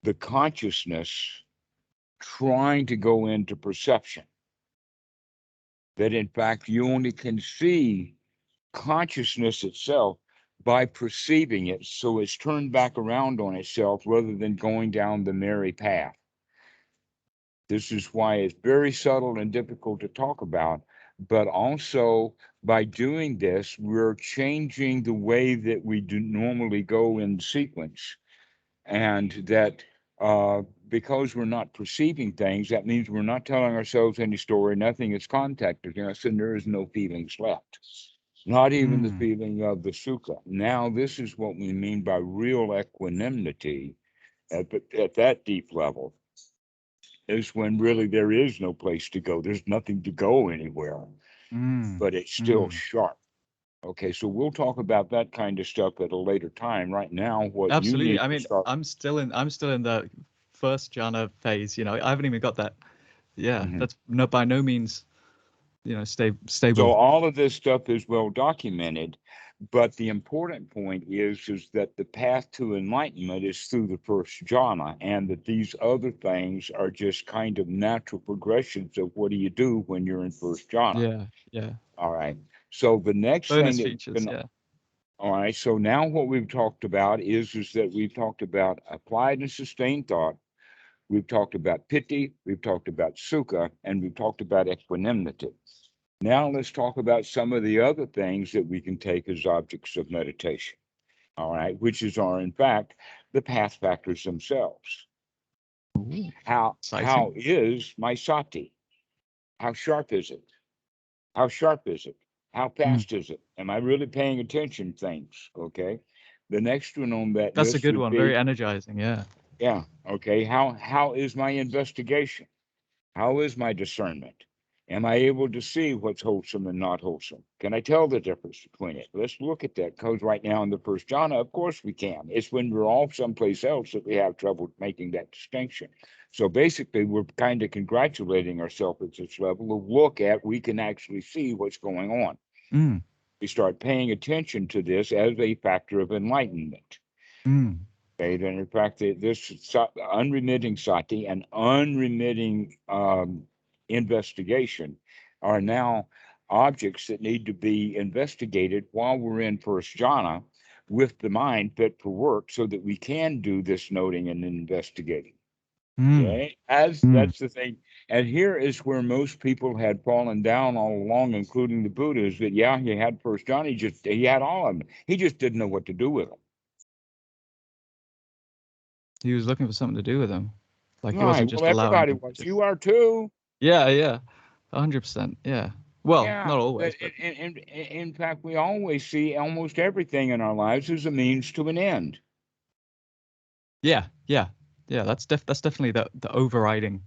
the consciousness trying to go into perception. That in fact you only can see consciousness itself by perceiving it. So it's turned back around on itself rather than going down the merry path. This is why it's very subtle and difficult to talk about. But also, by doing this, we're changing the way that we do normally go in sequence. And that because we're not perceiving things, that means we're not telling ourselves any story, nothing is contacting us, and there is no feelings left. Not even the Mm, feeling of the sukha. Now, this is what we mean by real equanimity at that deep level, is when really there is no place to go. There's nothing to go anywhere, mm, but it's still mm. sharp. Okay, so we'll talk about that kind of stuff at a later time. Right now, what you Absolutely. need I to mean, start. I'm still in the first jhana phase, you know. I haven't even got that. Yeah, Mhm. that's no by no means, you know, So stable. all of this stuff is well documented, but the important point is that the path to enlightenment is through the first jhana, and that these other things are just kind of natural progressions of what do you do when you're in first jhana. Yeah, yeah. All right. So the next thing Bonus that features, can, yeah. all right. So now what we've talked about is that we've talked about applied and sustained thought. We've talked about piti, we've talked about sukha, and we've talked about equanimity. Now let's talk about some of the other things that we can take as objects of meditation. All right, are in fact the path factors themselves. Ooh, How exciting. is my sati? How sharp is it? How sharp is it? How Mm. fast is it? Am I really paying attention to things? Okay. The next one on that That's a list good would one. Very be, energizing. Yeah. yeah, okay. How is my investigation? How is my discernment? Am I able to see what's wholesome and not wholesome? Can I tell the difference between it? Let's look at that. Because right now in the first jhana, of course we can. It's when we're off someplace else that we have trouble making that distinction. So basically, we're kind of congratulating ourselves at this level of look at, we can actually see what's going on. Mm, We start paying attention to this as a factor of enlightenment. mm, Okay, and in fact, this unremitting sati and unremitting investigation are now objects that need to be investigated while we're in first jhana with the mind fit for work so that we can do this noting and investigating. mm, Okay, as mm. that's the thing. And here is where most people had fallen down all along, including the Buddhas, that yeah, he had first jhana, he had all of them. He just didn't know what to do with them. He was looking for something to do with them. Like he Right. wasn't Well, just allowing everybody them to was. just. You are too. Yeah, yeah. 100%. Yeah. Well, Yeah. not But always, but in fact, we always see almost everything in our lives as a means to an end. yeah, yeah. Yeah, that's definitely the overriding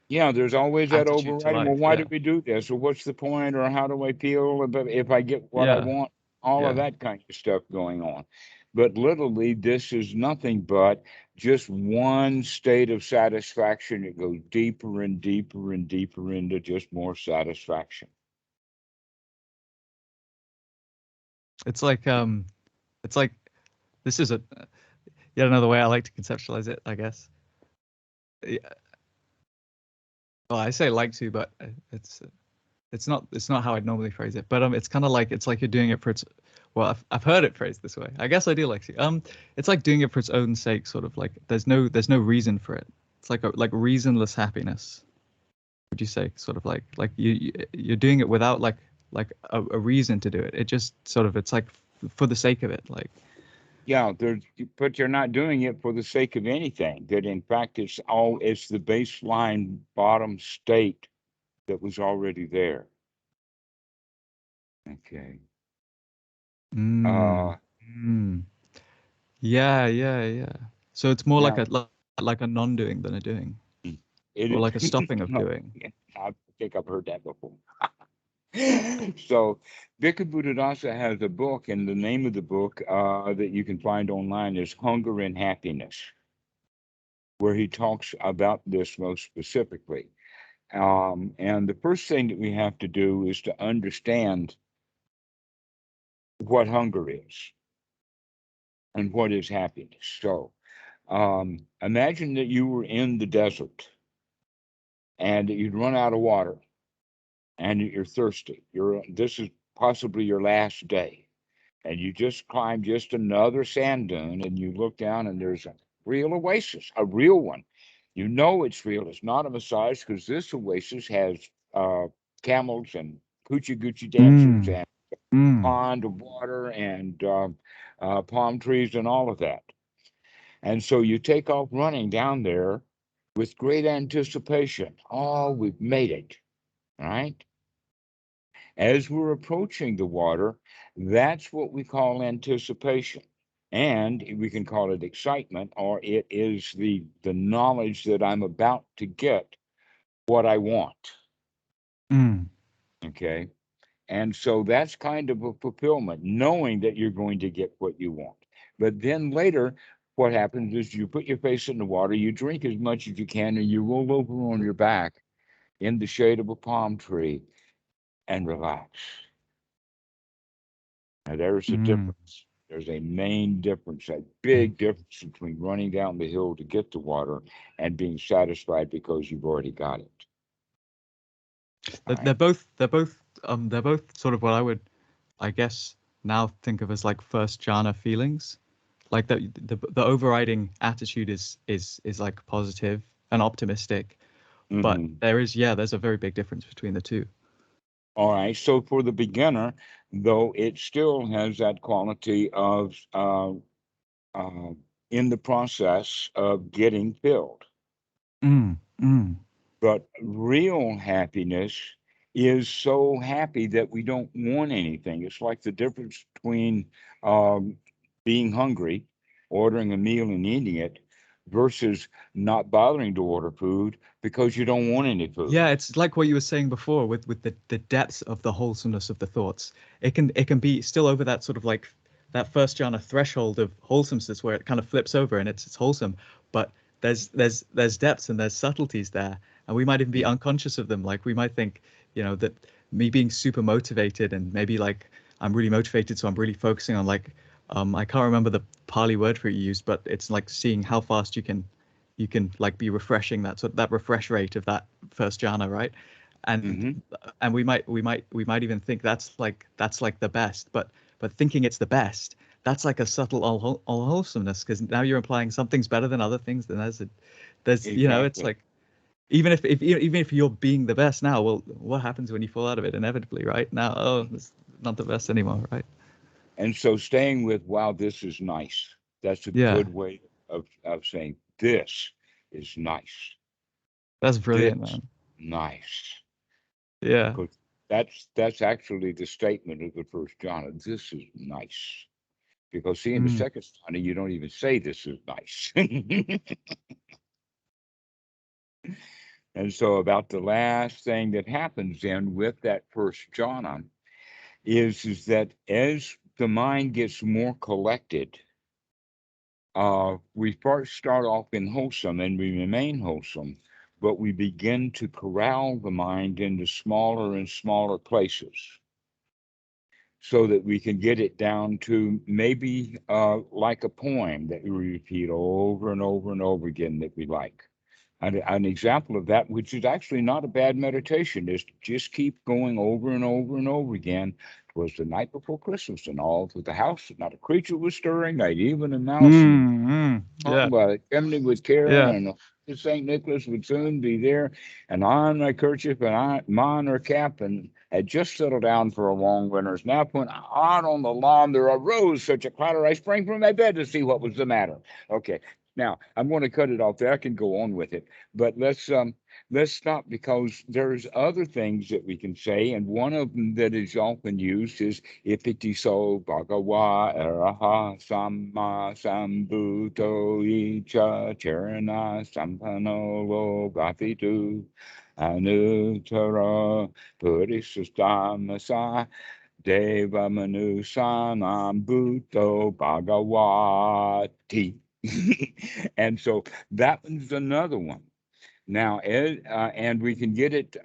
Yeah, there's always that attitude to overriding. Well, life. why Yeah. do we do this? Or what's the point? Or how do I feel if I get what I Yeah. want? All of Yeah. that kind of stuff going on. But literally, this is nothing but just one state of satisfaction. It goes deeper and deeper and deeper into just more satisfaction. It's like this is a yet another way I like to conceptualize it, I guess. Yeah. Well, I say like to, but it's not how I'd normally phrase it. But it's kind of like it's like you're doing it for its Well, I've heard it phrased this way. I guess I do like to. It's like doing it for its own sake, sort of like there's no reason for it. It's like a like reasonless happiness. Would you say sort of like you're doing it without like a reason to do it. It just sort of it's like for the sake of it. Like Yeah, but you're not doing it for the sake of anything. That in fact, it's the baseline bottom state that was already there. Okay. mm, Uh, mm, yeah. So it's more now like a non-doing than a doing, it or is. like a stopping of No, doing. I think I've heard that before. So Bhikkhu Buddhadasa has a book, and the name of the book that you can find online is Hunger and Happiness, where he talks about this most specifically. And the first thing that we have to do is to understand what hunger is and what is happiness. So imagine that you were in the desert and you'd run out of water and you're thirsty. This is possibly your last day, and you just climb just another sand dune, and you look down, and there's a real oasis, a real one. You know it's real. It's not a massage, because this oasis has uh, camels and coochie goochie dancers Mm, and mm, pond of water and palm trees and all of that. And so you take off running down there with great anticipation. Oh, we've made it, right? As we're approaching the water, that's what we call anticipation. And we can call it excitement, or it is the knowledge that I'm about to get what I want. mm. Okay. And so that's kind of a fulfillment, knowing that you're going to get what you want. But then later, what happens is you put your face in the water, you drink as much as you can, and you roll over on your back in the shade of a palm tree and relax. Now, there's a Mm. difference. There's a main difference, a big difference between running down the hill to get the water and being satisfied because you've already got it. All They're right. both sort of what I would, I guess, now think of as like first jhana feelings. Like the overriding attitude is like positive and optimistic, but Hmm. there's a very big difference between the two. All right. So for the beginner, though, it still has that quality of uh, in the process of getting filled. Mm, mm, But real happiness is so happy that we don't want anything. It's like the difference between um, being hungry, ordering a meal and eating it, versus not bothering to order food because you don't want any food. Yeah, it's like what you were saying before with the depths of the wholesomeness of the thoughts. It can be still over that sort of like that first jhana threshold of wholesomeness where it kind of flips over and it's wholesome, but there's depths and there's subtleties there, and we might even be Mm. unconscious of them. Like we might think, that me being super motivated and maybe like I'm really motivated, so I'm really focusing on like I can't remember the Pali word for it you used, but it's like seeing how fast you can like be refreshing that refresh rate of that first jhana, right? and Mhm. and we might even think that's like the best, but thinking it's the best, that's like a subtle all wholesomeness, because now you're implying something's better than other things. Then there's it's Exactly. like even if you're being the best now, well, what happens when you fall out of it inevitably, right? Now, oh, it's not the best anymore, right? And so staying with, wow, this is nice. That's a Yeah, good way of saying this is nice. that's This brilliant, man. nice. Yeah. Because that's actually the statement of the first jhana. This is nice. Because see, in the Mm, second jhana, you don't even say this is nice. And so about the last thing that happens then with that first jhana is that as the mind gets more collected, we first start off in wholesome and we remain wholesome, but we begin to corral the mind into smaller and smaller places so that we can get it down to maybe like a poem that we repeat over and over and over again that we like. An example of that, which is actually not a bad meditation, is to just keep going over and over and over again. It was the night before Christmas, and all through the house, not a creature was stirring, not even a mouse. Yeah. Well, chimney was Karen, Yeah. and St. Nicholas would soon be there. And on my kerchief and on her cap, and had just settled down for a long winter's nap when out on the lawn there arose such a clatter I sprang from my bed to see what was the matter. Okay, now I'm going to cut it off there. I can go on with it, but let's stop, because there's other things that we can say, and one of them that is often used is Ipitiso Bhagawa Araha Samma Sambuddho Icha Charana Sampano Lo Gapitu Anuttara Purisastamasa Deva Manusanam Buddho Bhagawati. And so that one's another one. Now, and we can get it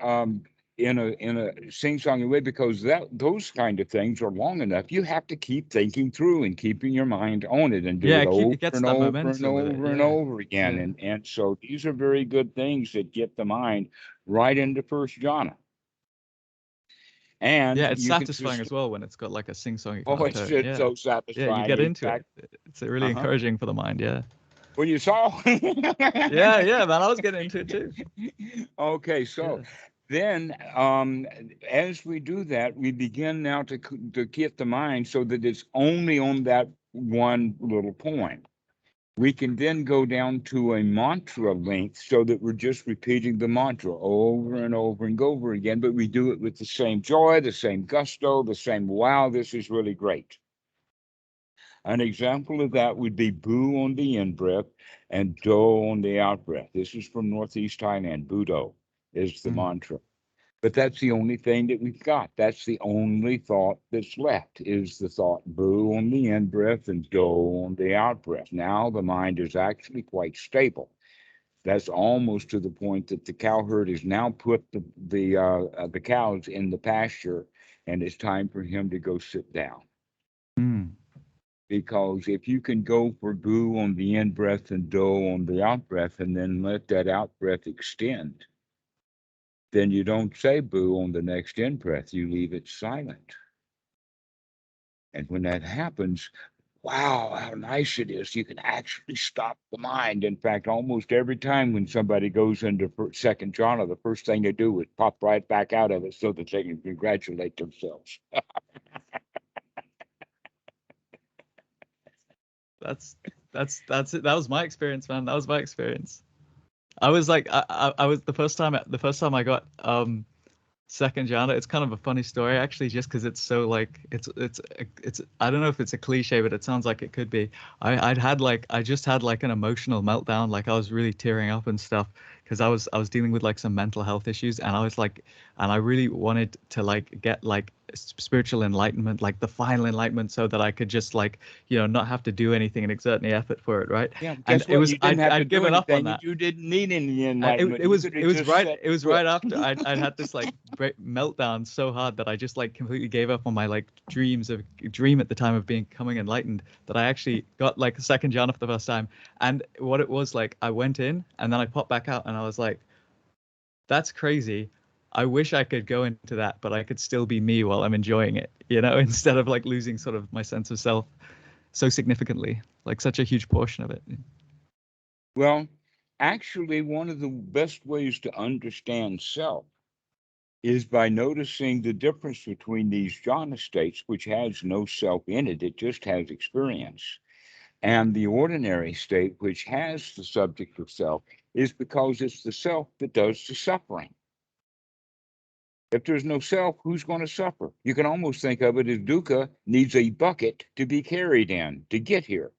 in a sing-songy way, because those kind of things are long enough. You have to keep thinking through and keeping your mind on it, and do Yeah, it over it gets and that over and momentum with it. over and Yeah. over again. Yeah. And so these are very good things that get the mind right into first jhana. And Yeah, it's you can satisfying just, as well when it's got like a sing-songy oh, kind of it's tone. just Yeah. so Yeah, you satisfying. get In into fact, it. It's really encouraging for the mind. Yeah. when you saw. Yeah, yeah, man. I was getting into it too. Okay, so Yeah. then as we do that, we begin now to get the mind so that it's only on that one little point. We can then go down to a mantra length, so that we're just repeating the mantra over and over and over again, but we do it with the same joy, the same gusto, the same wow, this is really great. An example of that would be Bu on the in breath and Do on the out breath. This is from Northeast Thailand. Budo is the mantra. But that's the only thing that we've got. That's the only thought that's left, is the thought Bu on the in breath and Do on the out breath. Now the mind is actually quite stable. That's almost to the point that the cowherd has now put the cows in the pasture, and it's time for him to go sit down. Because if you can go for Bu on the in breath and Do on the out breath, and then let that out breath extend, then you don't say Bu on the next in breath, you leave it silent. And when that happens, wow, how nice it is. You can actually stop the mind. In fact, almost every time when somebody goes into second jhana, the first thing they do is pop right back out of it so that they can congratulate themselves. That's it. That was my experience, man. That was my experience. I was like, I was the first time I got second jhana. It's kind of a funny story actually, just because it's so like it's I don't know if it's a cliche, but it sounds like it could be. I just had like an emotional meltdown. Like I was really tearing up and stuff, because I was dealing with like some mental health issues, and I was like, and I really wanted to like get like spiritual enlightenment, like the final enlightenment, so that I could just like, you know, not have to do anything and exert any effort for it, right? Yeah, And guess it what? was You didn't have to I'd do given up on anything, and that. you didn't need any And enlightenment. You could have just sat it was and right quit. after I'd had this like meltdown so hard that I just like completely gave up on my like dream at the time of becoming enlightened, that I actually got like a second jhana for the first time. And what it was like, I went in and then I popped back out, and I was like, that's crazy. I wish I could go into that, but I could still be me while I'm enjoying it, you know, instead of like losing sort of my sense of self so significantly, like such a huge portion of it. Well, actually, one of the best ways to understand self is by noticing the difference between these jhana states, which has no self in it, it just has experience, and the ordinary state, which has the subject of self, is because it's the self that does the suffering. If there's no self, who's going to suffer? You can almost think of it as dukkha needs a bucket to be carried in to get here.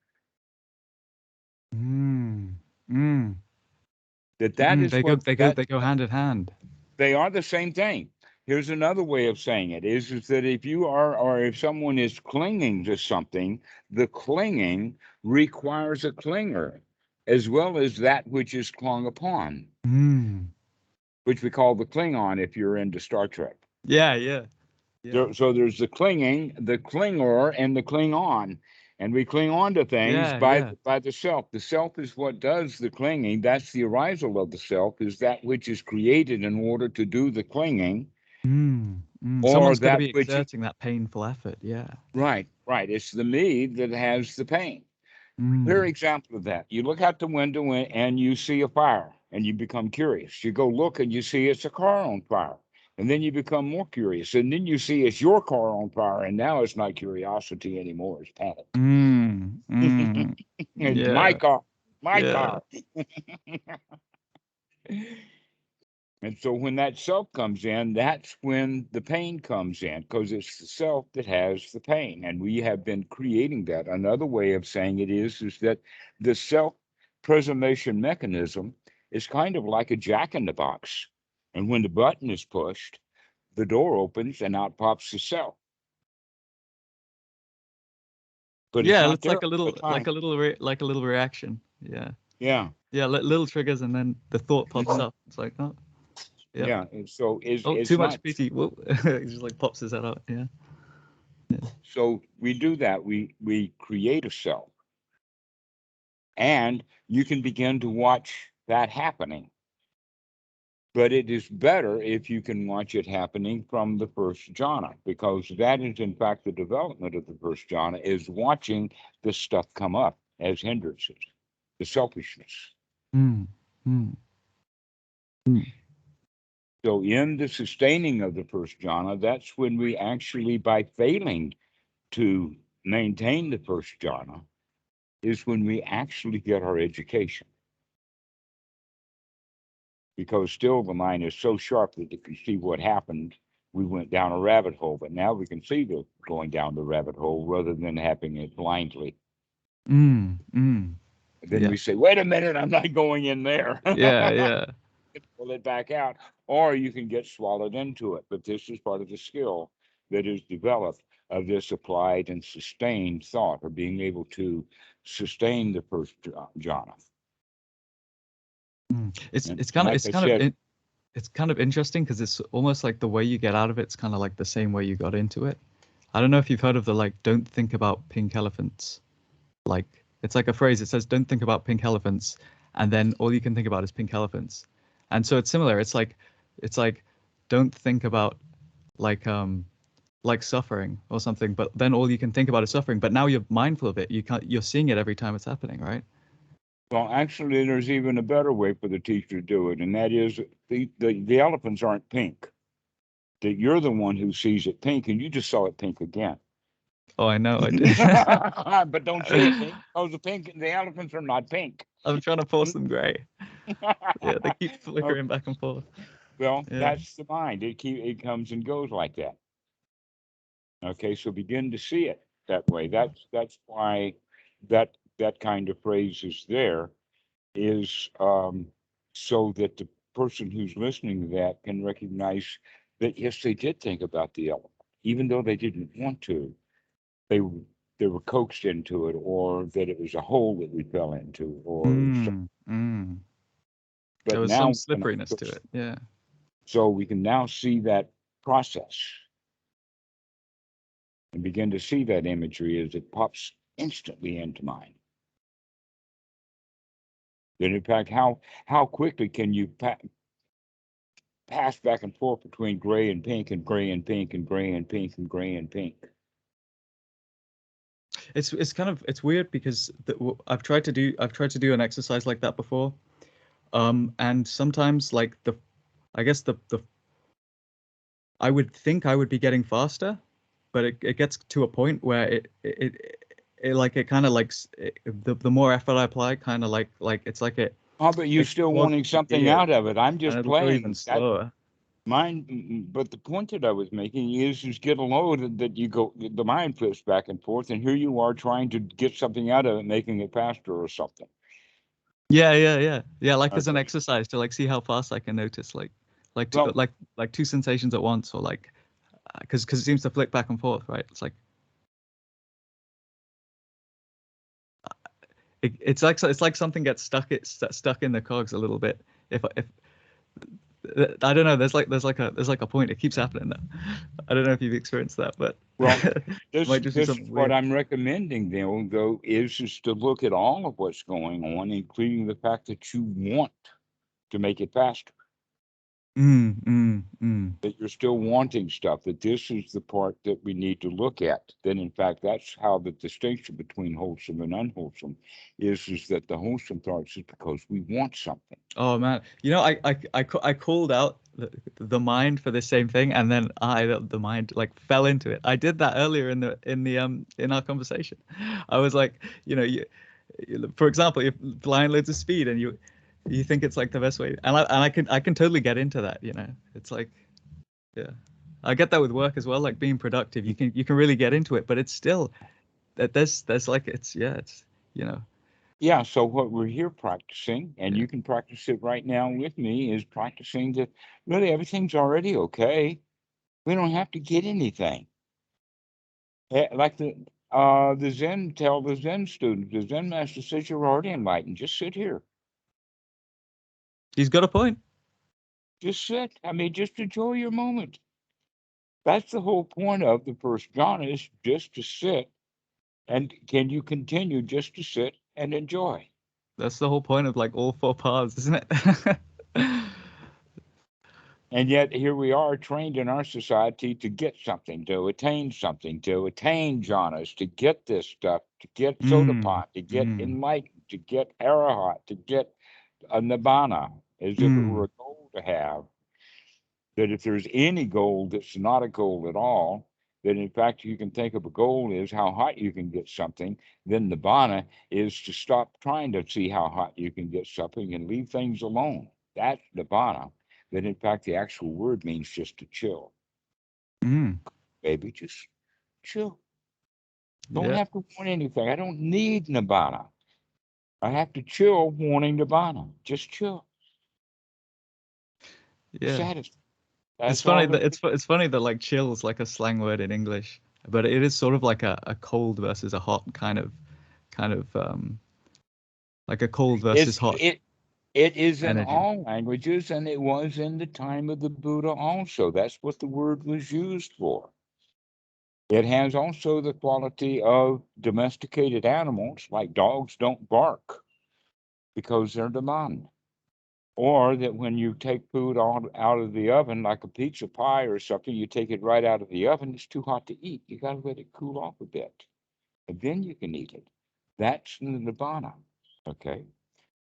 That is what They go hand in hand. they are the same thing. Here's another way of saying it is that if you are, or if someone is clinging to something, the clinging requires a clinger, as well as that which is clung upon, which we call the Klingon if you're into Star Trek. Yeah. So there's the clinging, the clinger, and the cling on. And we cling on to things Yeah, yeah. by the self. The self is what does the clinging. That's the arisal of the self, is that which is created in order to do the clinging, or Someone's got to that be which is exerting that painful effort. Yeah. right, right. It's the me that has the pain. Clear Mm. example of that. You look out the window and you see a fire and you become curious. You go look and you see it's a car on fire. And then you become more curious. And then you see it's your car on fire. And now it's not curiosity anymore, it's panic. Mm. Mm. It's my Yeah. car, my Yeah. car. And so when that self comes in, that's when the pain comes in, because it's the self that has the pain. And we have been creating that. Another way of saying it is that the self preservation mechanism is kind of like a jack in the box. And when the button is pushed, the door opens and out pops the self. But it's Yeah, not it's there like all the time. like a little reaction. Yeah. Yeah. Yeah, little triggers and then the thought pops up. It's like, oh, yeah. Yeah. And so Oh, it's too much not. pity. Whoa. It just like pops his head out. Yeah. Yeah. So we do that. We create a self. And you can begin to watch that happening. But it is better if you can watch it happening from the first jhana, because that is, in fact, the development of the first jhana is watching the stuff come up as hindrances, the selfishness. Mm. Mm. Mm. So, in the sustaining of the first jhana, that's when we actually, by failing to maintain the first jhana, is when we actually get our education. Because still the mind is so sharp that if you see what happened, we went down a rabbit hole. But now we can see the going down the rabbit hole rather than having it blindly. Mm. Mm. And then Yeah. we say, wait a minute, I'm not going in there. Yeah. Yeah. Pull it back out. Or you can get swallowed into it. But this is part of the skill that is developed of this applied and sustained thought, or being able to sustain the first jhana. Mm. It's And it's kind of like it's I kind of said, it's kind of interesting because it's almost like the way you get out of it's kind of like the same way you got into it. I don't know if you've heard of the like don't think about pink elephants. Like it's like a phrase. It says don't think about pink elephants, and then all you can think about is pink elephants. And so it's similar. It's like don't think about like like suffering or something, but then all you can think about is suffering. But now you're mindful of it. You're seeing it every time it's happening, right? well, actually, there's even a better way for the teacher to do it, and that is the elephants aren't pink. That you're the one who sees it pink, and you just saw it pink again. Oh, I know. I did. But don't see it pink. Oh, the elephants are not pink. I'm trying to force them gray. Yeah, they keep Okay, flickering back and forth. well, Yeah. that's the mind. It comes and goes like that. Okay, so begin to see it that way. That's why that kind of phrase is there, is so that the person who's listening to that can recognize that yes, they did think about the elephant, even though they didn't want to. They they were coaxed into it, or that it was a hole that we fell into, or so. Mm, mm. There But was some now, slipperiness to it. Yeah. so we can now see that process and begin to see that imagery as it pops instantly into mind. That in fact, how quickly can you pass back and forth between gray and pink and gray and pink and gray and pink and gray and pink? It's kind of it's weird because I've tried to do an exercise like that before. And sometimes like I guess the I would think I would be getting faster, but it gets to a point where it like it kind of like the more effort I apply, kind of like it's like Oh, but you it still clogs wanting the something gears out of it. I'm and just it'll go even playing that slower. mind. But the point that I was making is get a load that you go, the mind flips back and forth, and here you are trying to get something out of it, making it faster or something. Yeah, yeah, yeah, yeah. Like as an Okay. exercise to like see how fast I can notice like two, Well, like two sensations at once, or like because it seems to flick back and forth, right? It's like it's like something gets stuck in the cogs a little bit. If I don't know. There's like a point. It keeps happening though. I don't know if you've experienced that, but Well, it this might just be this something is what weird. I'm recommending though is to look at all of what's going on, including the fact that you want to make it faster, that you're still wanting stuff, that this is the part that we need to look at. Then in fact, that's how the distinction between wholesome and unwholesome is that the wholesome parts is because we want something. Oh man, you know, I called out the mind for the same thing, and then the mind like fell into it. I did that earlier in our conversation. I was like, you know, for example, if flying loads of speed, and you think it's like the best way, and I can totally get into that. You know, it's like, yeah, I get that with work as well, like being productive. You can really get into it, but it's still that there's like it's you know. Yeah, so what we're here practicing, and Yeah. you can practice it right now with me, is practicing that really everything's already okay. We don't have to get anything. Like the Zen student, the Zen master says you're already enlightened. Just sit here. He's got a point. Just sit. I mean, just enjoy your moment. That's the whole point of the first jhana is just to sit. And can you continue just to sit and enjoy? That's the whole point of like all four paths, isn't it? And yet here we are trained in our society to get something, to attain something, to attain jhanas, to get this stuff, to get Mm, sotapan, to get mm, enlightened, to get arahat, to get a nibbana, as if it were mm. a goal to have. That if there's any goal that's not a goal at all, that in fact you can think of a goal is how hot you can get something, then nibbana is to stop trying to see how hot you can get something and leave things alone. That's nibbana. That in fact the actual word means just to chill. Mm. Baby, just chill. Don't Yeah, have to want anything. I don't need nibbana. I have to chill wanting nibbana. Just chill. yeah. Satisfied. It's That's funny all that there is. it's funny that like chill is like a slang word in English, but it is sort of like a cold versus a hot kind of like a cold versus It's hot it It is in energy. all languages, and it was in the time of the Buddha also. That's what the word was used for. It has also the quality of domesticated animals, like dogs don't bark because they're demand. Or that when you take food out of the oven, like a pizza pie or something, you take it right out of the oven, it's too hot to eat. You got to let it cool off a bit, and then you can eat it. That's the nibbana. Okay.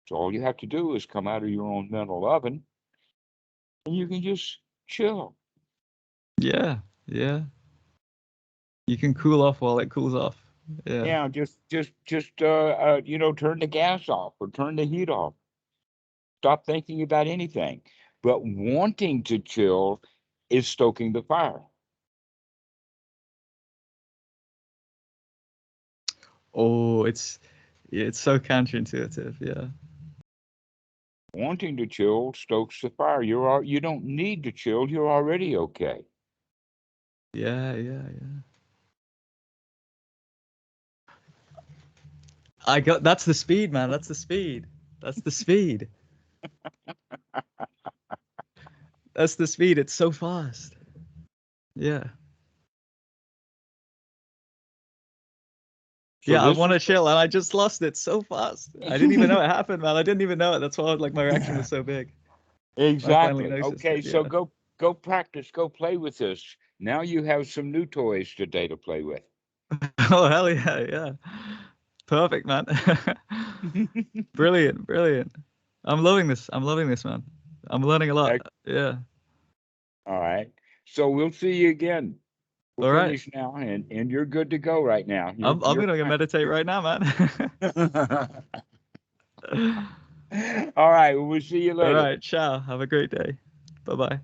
So all you have to do is come out of your own mental oven and you can just chill. Yeah, yeah. You can cool off while it cools off. Yeah, Yeah, just turn the gas off or turn the heat off. Stop thinking about anything. But wanting to chill is stoking the fire. oh, it's so counterintuitive. Yeah, Wanting to chill stokes the fire. You don't need to chill. You're already okay. yeah, yeah, yeah. I got that's the speed, man. That's the speed. That's the speed. That's the speed. It's so fast. Yeah. So Yeah, I this want is to chill, and I just lost it so fast. I didn't even know it happened, man. I didn't even know it. That's why like my reaction was so big. I finally exactly. noticed Okay, it. so Yeah. go practice, go play with this. Now you have some new toys today to play with. Oh hell yeah, yeah. Perfect, man. Brilliant, brilliant. I'm loving this. I'm loving this, man. I'm learning a lot. Yeah. All right. So we'll see you again. We'll All right. finish now, and you're good to go right now. I'm You're gonna go fine. meditate right now, man. All right. Well, we'll see you All later. right. Ciao. Have a great day. Bye bye.